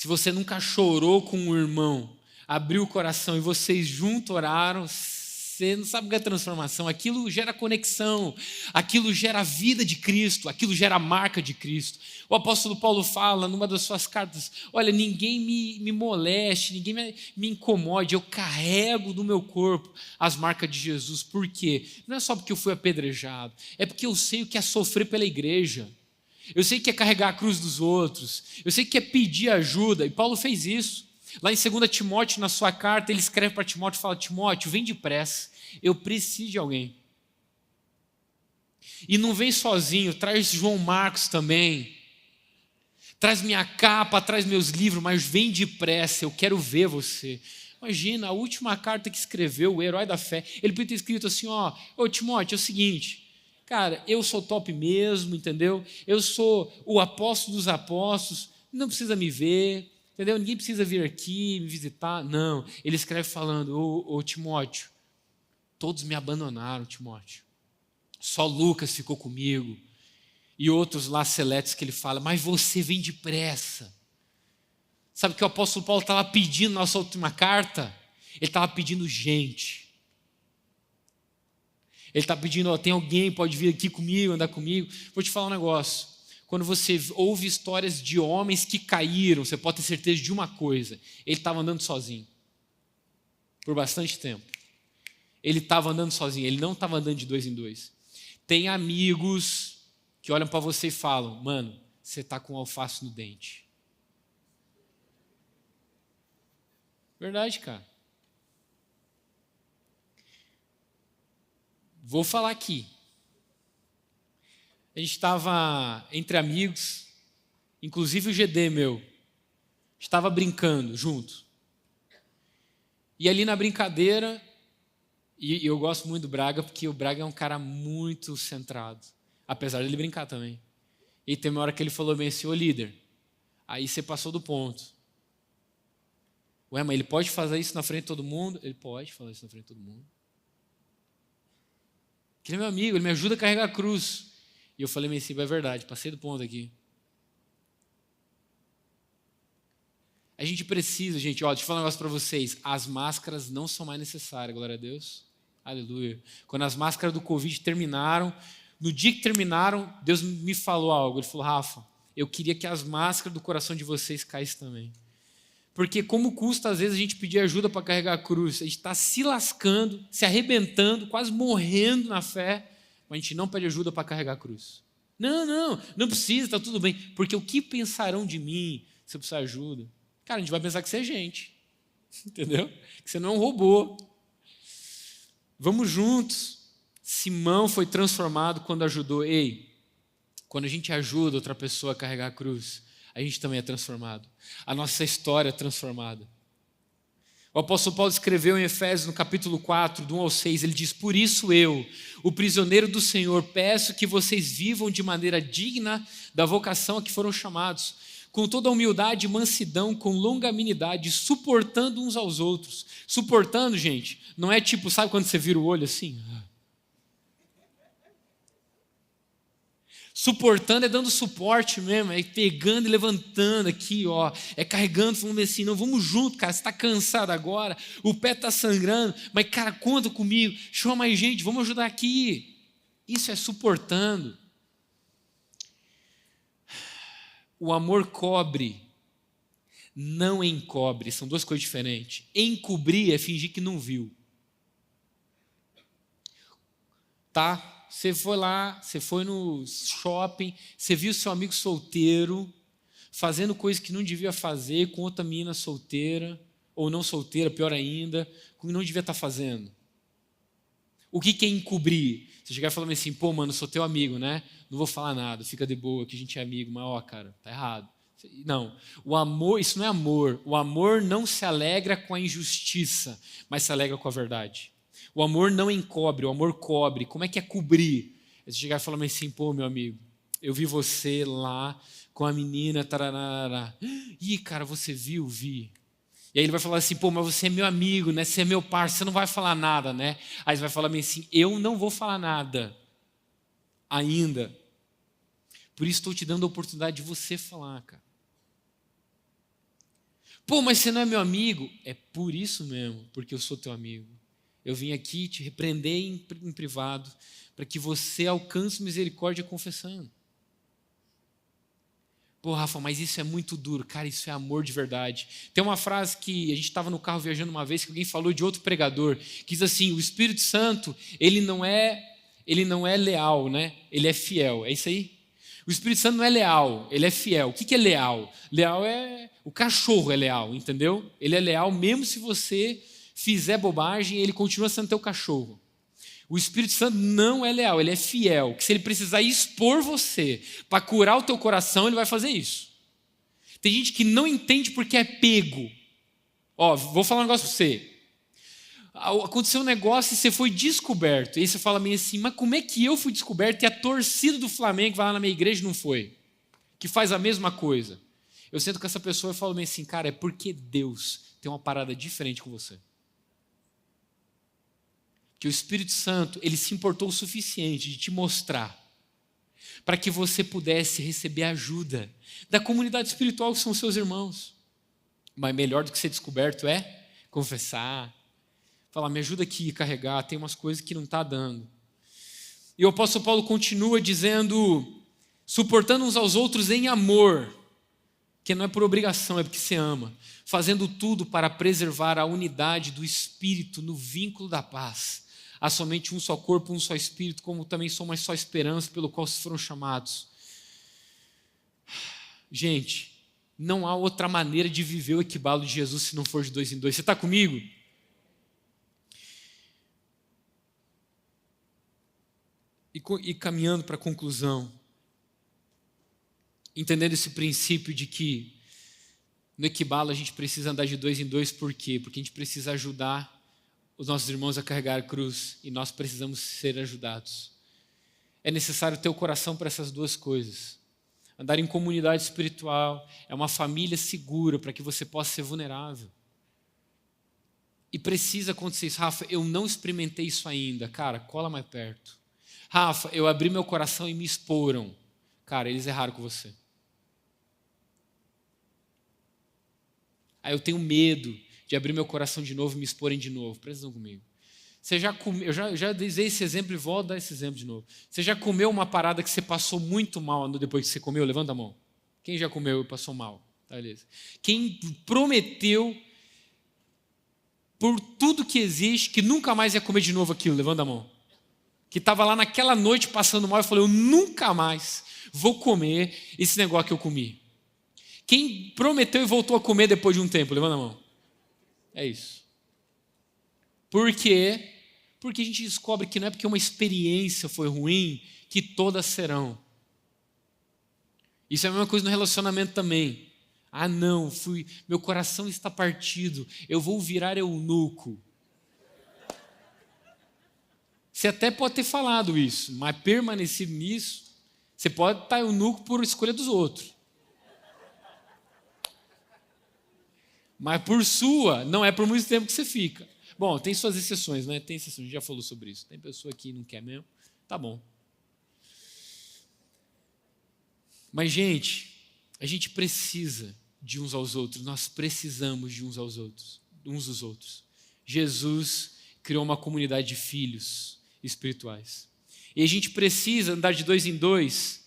se você nunca chorou com um irmão, abriu o coração e vocês juntos oraram, você não sabe o que é transformação. Aquilo gera conexão, aquilo gera a vida de Cristo, aquilo gera a marca de Cristo. O apóstolo Paulo fala numa das suas cartas: olha, ninguém me moleste, ninguém me incomode, eu carrego no meu corpo as marcas de Jesus. Por quê? Não é só porque eu fui apedrejado, é porque eu sei o que é sofrer pela igreja. Eu sei que é carregar a cruz dos outros, eu sei que é pedir ajuda, e Paulo fez isso. Lá em 2 Timóteo, na sua carta, ele escreve para Timóteo e fala: Timóteo, vem depressa, eu preciso de alguém. E não vem sozinho, traz João Marcos também, traz minha capa, traz meus livros, mas vem depressa, eu quero ver você. Imagina, a última carta que escreveu, o herói da fé, ele podia ter escrito assim: ô Timóteo, é o seguinte, cara, eu sou top mesmo, entendeu? Eu sou o apóstolo dos apóstolos, não precisa me ver, entendeu? Ninguém precisa vir aqui me visitar. Não, ele escreve falando: ô Timóteo, todos me abandonaram, Timóteo. Só Lucas ficou comigo. E outros lá seletos que ele fala: mas você vem depressa. Sabe o que o apóstolo Paulo estava pedindo na nossa última carta? Ele estava pedindo gente. Ele está pedindo: tem alguém, pode vir aqui comigo, andar comigo. Vou te falar um negócio. Quando você ouve histórias de homens que caíram, você pode ter certeza de uma coisa: ele estava andando sozinho. Por bastante tempo. Ele estava andando sozinho, ele não estava andando de 2 em 2. Tem amigos que olham para você e falam: mano, você está com alface no dente. Verdade, cara. Vou falar aqui. A gente estava entre amigos, inclusive o GD meu, estava brincando junto. E ali na brincadeira, e eu gosto muito do Braga, porque o Braga é um cara muito centrado, apesar de ele brincar também. E tem uma hora que ele falou bem assim: ô líder, aí você passou do ponto. Ué, mas ele pode fazer isso na frente de todo mundo? Ele pode fazer isso na frente de todo mundo. Porque ele é meu amigo, ele me ajuda a carregar a cruz. E eu falei bem assim: é verdade, passei do ponto aqui. A gente precisa, gente, deixa eu falar um negócio para vocês: as máscaras não são mais necessárias, glória a Deus. Aleluia. Quando as máscaras do Covid terminaram, no dia que terminaram, Deus me falou algo. Ele falou: Rafa, eu queria que as máscaras do coração de vocês caíssem também. Porque como custa às vezes a gente pedir ajuda para carregar a cruz? A gente está se lascando, se arrebentando, quase morrendo na fé, mas a gente não pede ajuda para carregar a cruz. Não precisa, está tudo bem. Porque o que pensarão de mim se eu precisar de ajuda? Cara, a gente vai pensar que você é gente, entendeu? Que você não é um robô. Vamos juntos. Simão foi transformado quando ajudou. Quando a gente ajuda outra pessoa a carregar a cruz, a gente também é transformado. A nossa história é transformada. O apóstolo Paulo escreveu em Efésios, no capítulo 4, do 1 ao 6, ele diz: por isso eu, o prisioneiro do Senhor, peço que vocês vivam de maneira digna da vocação a que foram chamados, com toda a humildade e mansidão, com longanimidade, suportando uns aos outros. Suportando, gente, não é tipo, sabe quando você vira o olho assim? Suportando é dando suporte mesmo, é pegando e levantando aqui, é carregando, falando assim: não, vamos junto, cara, você está cansado agora, o pé está sangrando, mas cara, conta comigo, chama mais gente, vamos ajudar aqui. Isso é suportando. O amor cobre, não encobre, são duas coisas diferentes. Encobrir é fingir que não viu. Tá? Você foi lá, você foi no shopping, você viu seu amigo solteiro fazendo coisas que não devia fazer com outra menina solteira, ou não solteira, pior ainda, com que não devia estar fazendo. O que é encobrir? Você chegar e falar assim: pô, mano, sou teu amigo, né? Não vou falar nada, fica de boa, que a gente é amigo, mas cara, tá errado. Não, o amor, isso não é amor. O amor não se alegra com a injustiça, mas se alegra com a verdade. O amor não encobre, o amor cobre. Como é que é cobrir? Você chegar e falar assim: pô, meu amigo, eu vi você lá com a menina, tararara. Ih, cara, você viu? Vi. E aí ele vai falar assim: pô, mas você é meu amigo, né? Você é meu parceiro, você não vai falar nada, né? Aí você vai falar assim: eu não vou falar nada ainda. Por isso estou te dando a oportunidade de você falar, cara. Pô, mas você não é meu amigo? É por isso mesmo, porque eu sou teu amigo. Eu vim aqui te repreender em privado, para que você alcance misericórdia confessando. Pô, Rafa, mas isso é muito duro. Cara, isso é amor de verdade. Tem uma frase que a gente estava no carro viajando uma vez, que alguém falou de outro pregador, que diz assim: o Espírito Santo, ele não é leal, né? Ele é fiel. É isso aí? O Espírito Santo não é leal, ele é fiel. O que é leal? Leal é... O cachorro é leal, entendeu? Ele é leal mesmo se você fizer bobagem, ele continua sendo teu cachorro. O Espírito Santo não é leal, ele é fiel. Que se ele precisar expor você para curar o teu coração, ele vai fazer isso. Tem gente que não entende porque é pego. Ó, vou falar um negócio para você. Aconteceu um negócio e você foi descoberto. E aí você fala meio assim, mas como é que eu fui descoberto e a torcida do Flamengo que vai lá na minha igreja não foi? Que faz a mesma coisa. Eu sento com essa pessoa e falo meio assim, cara, é porque Deus tem uma parada diferente com você. Que o Espírito Santo, ele se importou o suficiente de te mostrar para que você pudesse receber ajuda da comunidade espiritual que são seus irmãos. Mas melhor do que ser descoberto é confessar, falar, me ajuda aqui a carregar, tem umas coisas que não está dando. E o apóstolo Paulo continua dizendo, suportando uns aos outros em amor, que não é por obrigação, é porque se ama, fazendo tudo para preservar a unidade do Espírito no vínculo da paz. Há somente um só corpo, um só Espírito, como também só uma só esperança pelo qual vocês foram chamados. Gente, não há outra maneira de viver o equibalo de Jesus se não for de 2 em 2. Você está comigo? E caminhando para a conclusão, entendendo esse princípio de que no equibalo a gente precisa andar de 2 em 2, por quê? Porque a gente precisa ajudar os nossos irmãos a carregar a cruz e nós precisamos ser ajudados. É necessário ter o coração para essas duas coisas. Andar em comunidade espiritual é uma família segura para que você possa ser vulnerável. E precisa acontecer isso. Rafa, eu não experimentei isso ainda. Cara, cola mais perto. Rafa, eu abri meu coração e me exporam. Cara, eles erraram com você. Aí eu tenho medo de abrir meu coração de novo e me exporem de novo. Presta atenção comigo. Você já comeu, eu já dei esse exemplo e volto a dar esse exemplo de novo. Você já comeu uma parada que você passou muito mal depois que você comeu? Levanta a mão. Quem já comeu e passou mal? Tá, beleza. Quem prometeu por tudo que existe que nunca mais ia comer de novo aquilo? Levanta a mão. Que estava lá naquela noite passando mal e falou, eu nunca mais vou comer esse negócio que eu comi. Quem prometeu e voltou a comer depois de um tempo? Levanta a mão. É isso. Por quê? Porque a gente descobre que não é porque uma experiência foi ruim que todas serão. Isso é a mesma coisa no relacionamento também. Ah não, meu coração está partido, eu vou virar eunuco. Você até pode ter falado isso, mas permanecido nisso, você pode estar eunuco por escolha dos outros. Mas por sua, não é por muito tempo que você fica. Bom, tem suas exceções, né? Tem exceções, a gente já falou sobre isso. Tem pessoa que não quer mesmo, tá bom. Mas, gente, a gente precisa de uns aos outros, nós precisamos de uns dos outros. Jesus criou uma comunidade de filhos espirituais. E a gente precisa andar de 2 em 2,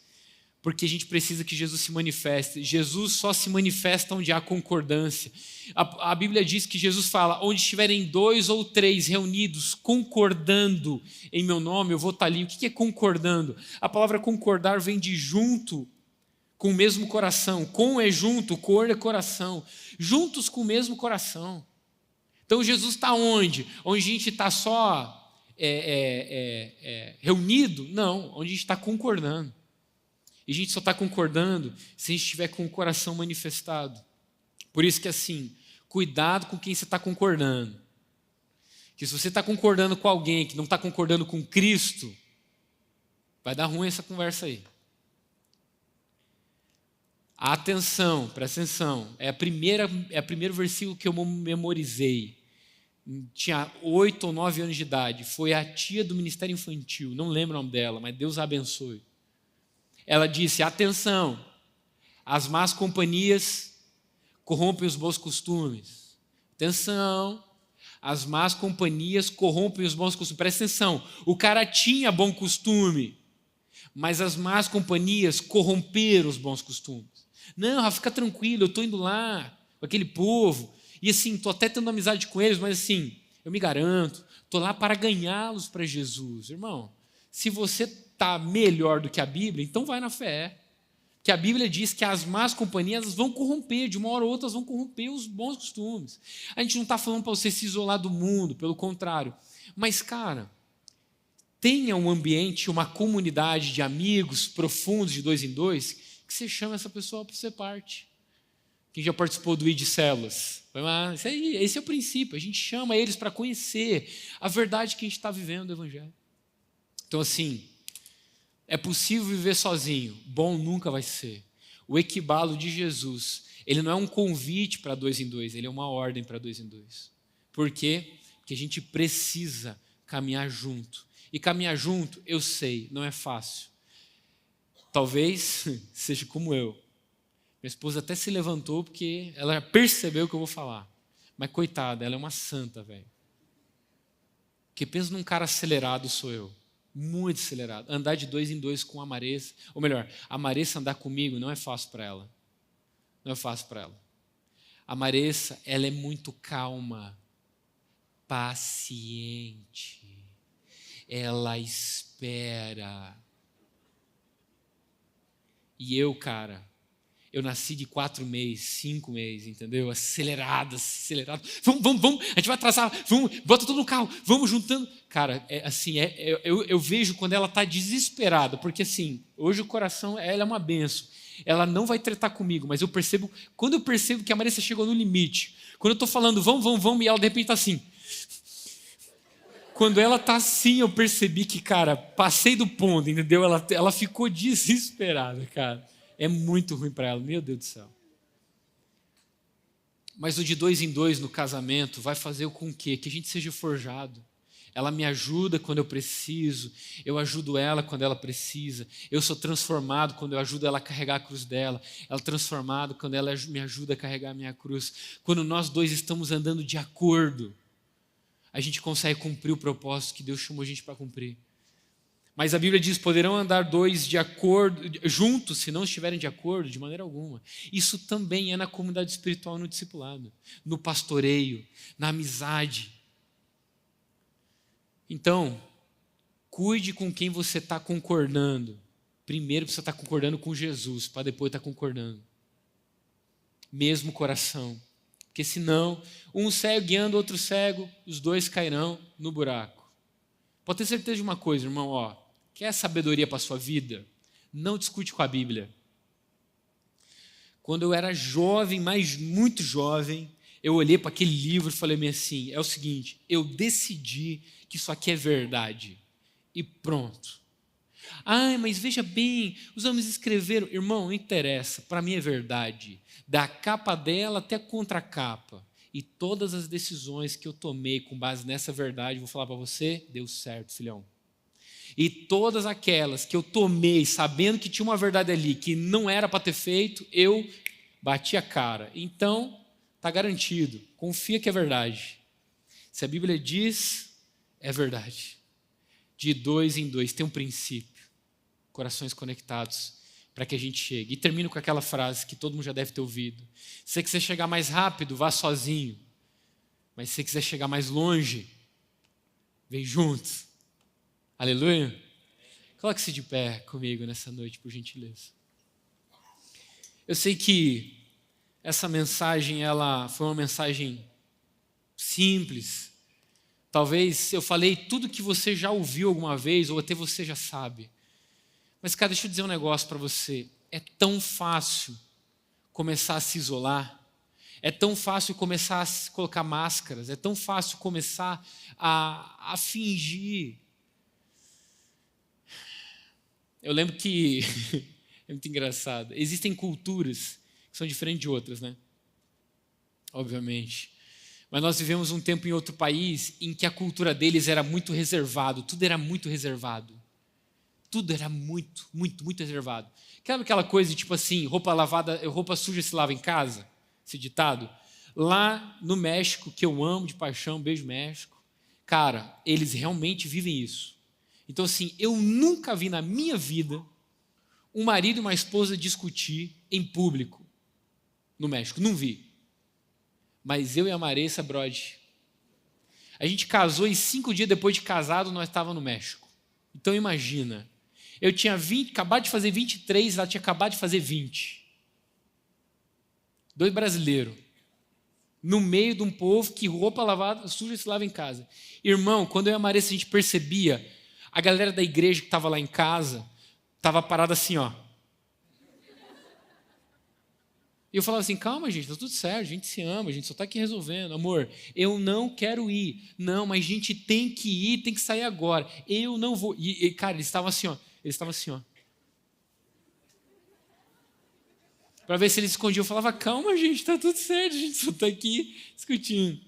porque a gente precisa que Jesus se manifeste. Jesus só se manifesta onde há concordância. A Bíblia diz que Jesus fala, onde estiverem 2 ou 3 reunidos, concordando em meu nome, eu vou estar ali. O que é concordando? A palavra concordar vem de junto, com o mesmo coração. Com é junto, cor é coração. Juntos com o mesmo coração. Então Jesus está onde? Onde a gente está só reunido? Não, onde a gente está concordando. E a gente só está concordando se a gente estiver com o coração manifestado. Por isso que assim, cuidado com quem você está concordando. Que se você está concordando com alguém que não está concordando com Cristo, vai dar ruim essa conversa aí. Atenção, presta atenção. É o primeiro versículo que eu memorizei. Tinha 8 ou 9 anos de idade. Foi a tia do Ministério Infantil. Não lembro o nome dela, mas Deus a abençoe. Ela disse, atenção, as más companhias corrompem os bons costumes. Atenção, as más companhias corrompem os bons costumes. Presta atenção, o cara tinha bom costume, mas as más companhias corromperam os bons costumes. Não, Rafa, fica tranquilo, eu estou indo lá com aquele povo, e assim, estou até tendo amizade com eles, mas assim, eu me garanto, estou lá para ganhá-los para Jesus. Irmão, se você está melhor do que a Bíblia, então vai na fé. Que a Bíblia diz que as más companhias vão corromper, de uma hora ou outra vão corromper os bons costumes. A gente não está falando para você se isolar do mundo, pelo contrário. Mas, cara, tenha um ambiente, uma comunidade de amigos profundos de 2 em 2, que você chama essa pessoa para ser parte. Quem já participou do ID Células? Esse é o princípio, a gente chama eles para conhecer a verdade que a gente está vivendo do Evangelho. Então, assim, é possível viver sozinho, bom nunca vai ser. O equibalo de Jesus, ele não é um convite para 2 em 2, ele é uma ordem para 2 em 2. Por quê? Porque a gente precisa caminhar junto. E caminhar junto, eu sei, não é fácil. Talvez seja como eu. Minha esposa até se levantou porque ela percebeu o que eu vou falar. Mas coitada, ela é uma santa, velho. Porque pensa num cara acelerado, sou eu. Muito acelerado. Andar de 2 em 2 com a Maressa. Ou melhor, a Maressa andar comigo não é fácil para ela. Não é fácil para ela. A Maressa, ela é muito calma. Paciente. Ela espera. E eu, cara, eu nasci de 4 meses, 5 meses, entendeu? Acelerado. Vamos, a gente vai atrasar, vamos, bota tudo no carro, vamos juntando. Cara, eu vejo quando ela está desesperada, porque assim, hoje o coração, ela é uma benção. Ela não vai tretar comigo, mas quando eu percebo que a Marissa chegou no limite, quando eu estou falando vamos, e ela de repente está assim. Quando ela está assim, eu percebi que, cara, passei do ponto, entendeu? Ela ficou desesperada, cara. É muito ruim para ela, meu Deus do céu. Mas o de 2 em 2 no casamento vai fazer com que a gente seja forjado. Ela me ajuda quando eu preciso, eu ajudo ela quando ela precisa, eu sou transformado quando eu ajudo ela a carregar a cruz dela, ela é transformada quando ela me ajuda a carregar a minha cruz. Quando nós dois estamos andando de acordo, a gente consegue cumprir o propósito que Deus chamou a gente para cumprir. Mas a Bíblia diz, poderão andar 2 de acordo, juntos, se não estiverem de acordo, de maneira alguma. Isso também é na comunidade espiritual, no discipulado, no pastoreio, na amizade. Então, cuide com quem você está concordando. Primeiro você está concordando com Jesus, para depois estar concordando. Mesmo coração. Porque senão, um cego guiando outro cego, os dois cairão no buraco. Pode ter certeza de uma coisa, irmão, ó. Quer sabedoria para a sua vida? Não discute com a Bíblia. Quando eu era jovem, mas muito jovem, eu olhei para aquele livro e falei assim, é o seguinte, eu decidi que isso aqui é verdade. E pronto. Ah, mas veja bem, os homens escreveram. Irmão, não interessa, para mim é verdade. Da capa dela até a contracapa. E todas as decisões que eu tomei com base nessa verdade, vou falar para você, deu certo, filhão. E todas aquelas que eu tomei sabendo que tinha uma verdade ali que não era para ter feito, eu bati a cara. Então, está garantido, confia que é verdade. Se a Bíblia diz, é verdade. De 2 em 2, tem um princípio. Corações conectados para que a gente chegue. E termino com aquela frase que todo mundo já deve ter ouvido. Se você quiser chegar mais rápido, vá sozinho. Mas se você quiser chegar mais longe, vem junto. Aleluia? Coloque-se de pé comigo nessa noite, por gentileza. Eu sei que essa mensagem, ela foi uma mensagem simples. Talvez eu falei tudo que você já ouviu alguma vez, ou até você já sabe. Mas, cara, deixa eu dizer um negócio para você. É tão fácil começar a se isolar. É tão fácil começar a colocar máscaras. É tão fácil começar a fingir. Eu lembro que, é muito engraçado, existem culturas que são diferentes de outras, né? Obviamente. Mas nós vivemos um tempo em outro país em que a cultura deles era muito reservado, tudo era muito reservado. Tudo era muito reservado. Sabe aquela coisa de tipo assim, roupa suja se lava em casa? esse ditado? Lá no México, que eu amo de paixão, beijo México, cara, eles realmente vivem isso. Então assim, eu nunca vi na minha vida um marido e uma esposa discutir em público no México, não vi. Mas eu e a Marissa, brode, a gente casou e 5 dias depois de casado nós estávamos no México. Então imagina, eu tinha acabado de fazer 23, ela tinha acabado de fazer 20. 2 brasileiros, no meio de um povo que roupa lavada, suja se lava em casa. Irmão, quando eu e a Marissa a gente percebia, a galera da igreja que estava lá em casa, estava parada assim, ó. E eu falava assim, calma gente, tá tudo certo, a gente se ama, a gente só está aqui resolvendo. Amor, eu não quero ir. Não, mas a gente tem que ir, tem que sair agora. Eu não vou. E cara, eles estavam assim, ó. Para ver se eles escondiam. Eu falava, calma gente, tá tudo certo, a gente só está aqui discutindo.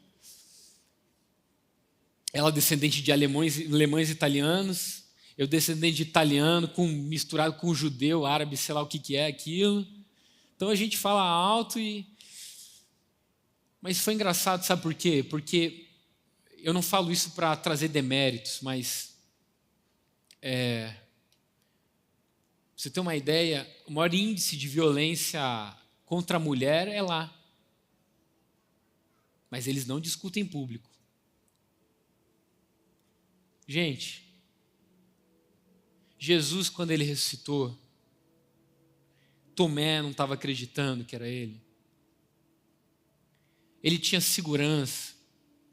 Ela descendente de alemães e italianos, eu descendente de italiano, misturado com judeu, árabe, sei lá o que é aquilo. Então a gente fala alto Mas foi engraçado, sabe por quê? Porque eu não falo isso para trazer deméritos, mas pra você ter uma ideia, o maior índice de violência contra a mulher é lá. Mas eles não discutem em público. Gente, Jesus, quando ele ressuscitou, Tomé não estava acreditando que era ele. Ele tinha segurança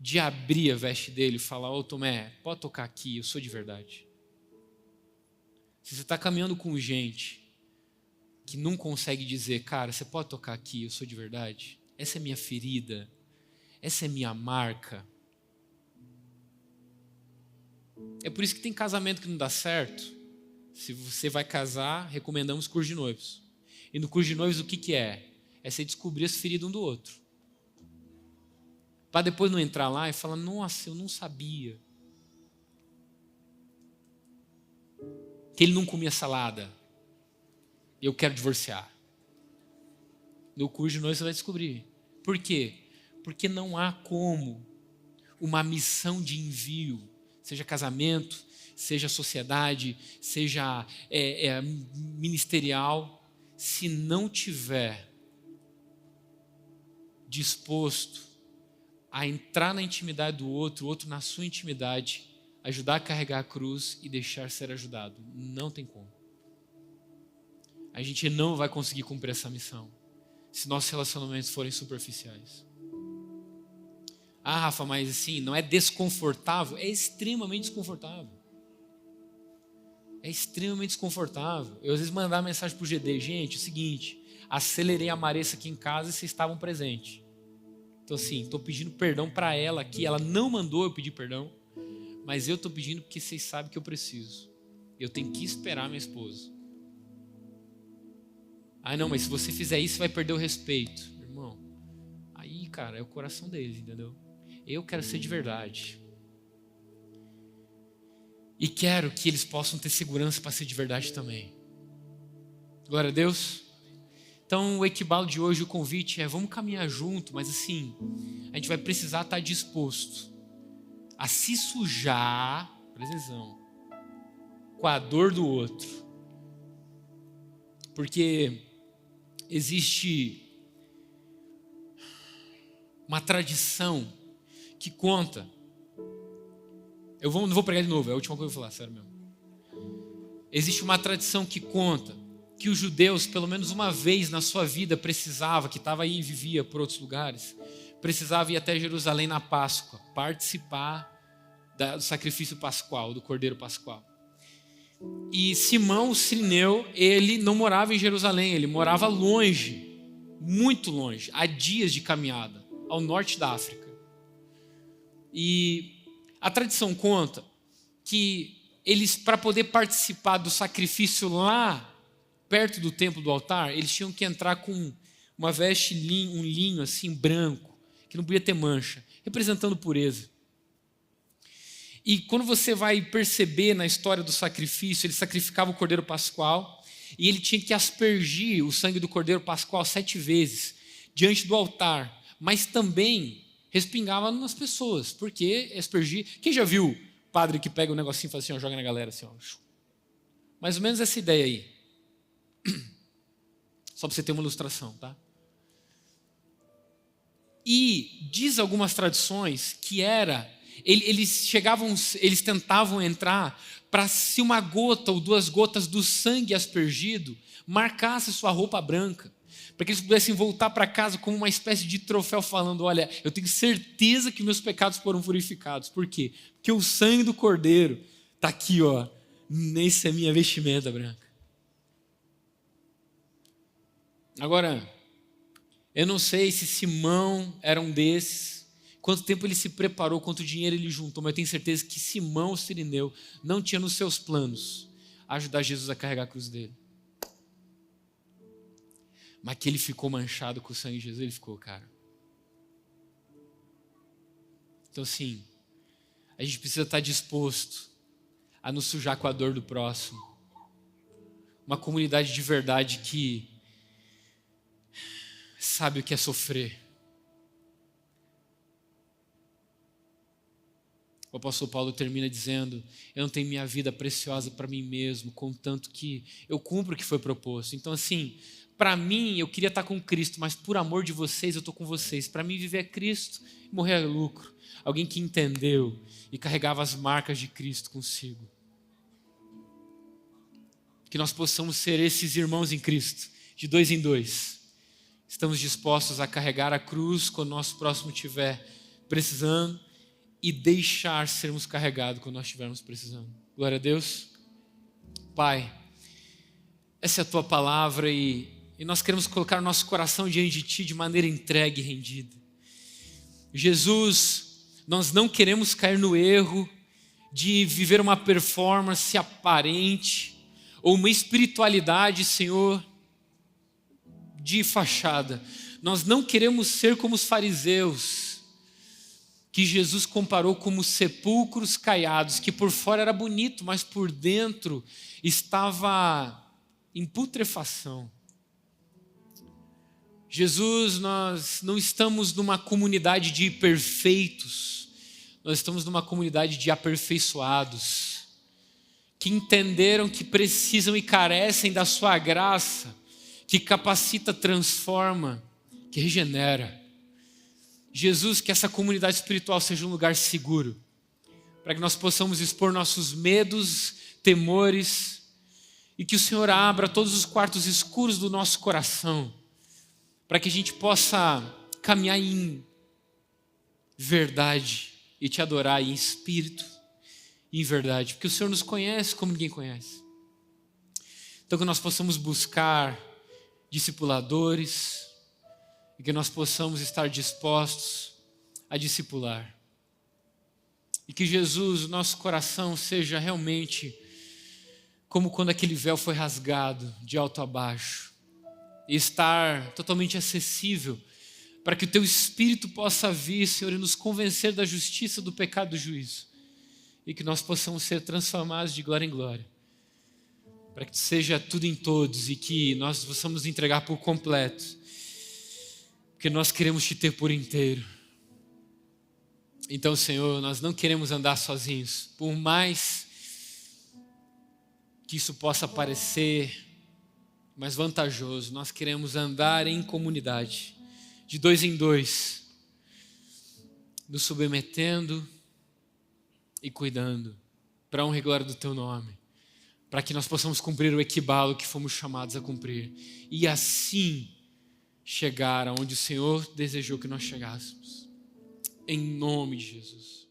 de abrir a veste dele e falar, ô Tomé, pode tocar aqui, eu sou de verdade. Se você está caminhando com gente que não consegue dizer, cara, você pode tocar aqui, eu sou de verdade. Essa é minha ferida, essa é minha marca. É por isso que tem casamento que não dá certo. Se você vai casar, recomendamos curso de noivos. E no curso de noivos o que é? É você descobrir as feridas um do outro. Para depois não entrar lá e falar, nossa, eu não sabia. Que ele não comia salada. Eu quero divorciar. No curso de noivos você vai descobrir. Por quê? Porque não há como uma missão de envio, seja casamento, seja sociedade, seja ministerial, se não tiver disposto a entrar na intimidade do outro, o outro na sua intimidade, ajudar a carregar a cruz e deixar ser ajudado. Não tem como. A gente não vai conseguir cumprir essa missão se nossos relacionamentos forem superficiais. Ah, Rafa, mas assim, não é desconfortável? É extremamente desconfortável. É extremamente desconfortável. Eu às vezes mandava mensagem pro GD, gente, é o seguinte, acelerei a Marissa aqui em casa e vocês estavam presentes. Então assim, estou pedindo perdão para ela aqui, ela não mandou eu pedir perdão, mas eu estou pedindo porque vocês sabem que eu preciso. Eu tenho que esperar minha esposa. Ah não, mas se você fizer isso, você vai perder o respeito. Irmão, aí cara, é o coração deles, entendeu? Eu quero ser de verdade. E quero que eles possam ter segurança para ser de verdade também. Glória a Deus. Então o equibalo de hoje, o convite é, vamos caminhar junto, mas assim, a gente vai precisar estar disposto a se sujar, presta atenção, com a dor do outro. Porque existe uma tradição que conta. Não vou pregar de novo, é a última coisa que eu vou falar, sério mesmo. Existe uma tradição que conta que os judeus, pelo menos uma vez na sua vida, precisava, que estava aí e vivia por outros lugares, precisava ir até Jerusalém na Páscoa, participar do sacrifício pascual, do Cordeiro Pascual. E Simão, o Cirineu, ele não morava em Jerusalém, ele morava longe, muito longe, há dias de caminhada, ao norte da África. E a tradição conta que eles, para poder participar do sacrifício lá, perto do templo do altar, eles tinham que entrar com uma veste, um linho assim branco, que não podia ter mancha, representando pureza. E quando você vai perceber na história do sacrifício, ele sacrificava o Cordeiro Pascual e ele tinha que aspergir o sangue do Cordeiro Pascual 7 vezes. diante do altar, mas também respingava nas pessoas, porque aspergia. Quem já viu padre que pega um negocinho e faz assim, ó, joga na galera assim, ó. Mais ou menos essa ideia aí. Só para você ter uma ilustração, tá? E diz algumas tradições que eles tentavam entrar para, se uma gota ou 2 gotas do sangue aspergido marcasse sua roupa branca, para que eles pudessem voltar para casa como uma espécie de troféu, falando: olha, eu tenho certeza que meus pecados foram purificados. Por quê? Porque o sangue do Cordeiro está aqui, ó, nessa minha vestimenta branca. Agora, eu não sei se Simão era um desses, quanto tempo ele se preparou, quanto dinheiro ele juntou, mas eu tenho certeza que Simão, o sirineu, não tinha nos seus planos ajudar Jesus a carregar a cruz dele. Mas que ele ficou manchado com o sangue de Jesus, ele ficou, cara. Então, assim, a gente precisa estar disposto a nos sujar com a dor do próximo. Uma comunidade de verdade que sabe o que é sofrer. O apóstolo Paulo termina dizendo: eu não tenho minha vida preciosa para mim mesmo, contanto que eu cumpro o que foi proposto. Então, assim, para mim, eu queria estar com Cristo, mas por amor de vocês, eu estou com vocês. Para mim, viver é Cristo e morrer é lucro. Alguém que entendeu e carregava as marcas de Cristo consigo. Que nós possamos ser esses irmãos em Cristo, de 2 em 2. Estamos dispostos a carregar a cruz quando o nosso próximo estiver precisando e deixar sermos carregados quando nós estivermos precisando. Glória a Deus. Pai, essa é a Tua palavra e nós queremos colocar o nosso coração diante de Ti de maneira entregue e rendida. Jesus, nós não queremos cair no erro de viver uma performance aparente ou uma espiritualidade, Senhor, de fachada. Nós não queremos ser como os fariseus, que Jesus comparou como sepulcros caiados, que por fora era bonito, mas por dentro estava em putrefação. Jesus, nós não estamos numa comunidade de perfeitos, nós estamos numa comunidade de aperfeiçoados, que entenderam que precisam e carecem da sua graça, que capacita, transforma, que regenera. Jesus, que essa comunidade espiritual seja um lugar seguro, para que nós possamos expor nossos medos, temores, e que o Senhor abra todos os quartos escuros do nosso coração, para que a gente possa caminhar em verdade e Te adorar em espírito e em verdade, porque o Senhor nos conhece como ninguém conhece. Então que nós possamos buscar discipuladores e que nós possamos estar dispostos a discipular. E que Jesus, o nosso coração, seja realmente como quando aquele véu foi rasgado de alto a baixo, e estar totalmente acessível para que o Teu Espírito possa vir, Senhor, e nos convencer da justiça, do pecado e do juízo, e que nós possamos ser transformados de glória em glória, para que seja tudo em todos e que nós possamos entregar por completo, porque nós queremos Te ter por inteiro. Então, Senhor, nós não queremos andar sozinhos, por mais que isso possa parecer mais vantajoso, nós queremos andar em comunidade, de 2 em 2, nos submetendo e cuidando, para a honra e glória do Teu nome, para que nós possamos cumprir o equibalo que fomos chamados a cumprir, e assim chegar aonde o Senhor desejou que nós chegássemos, em nome de Jesus.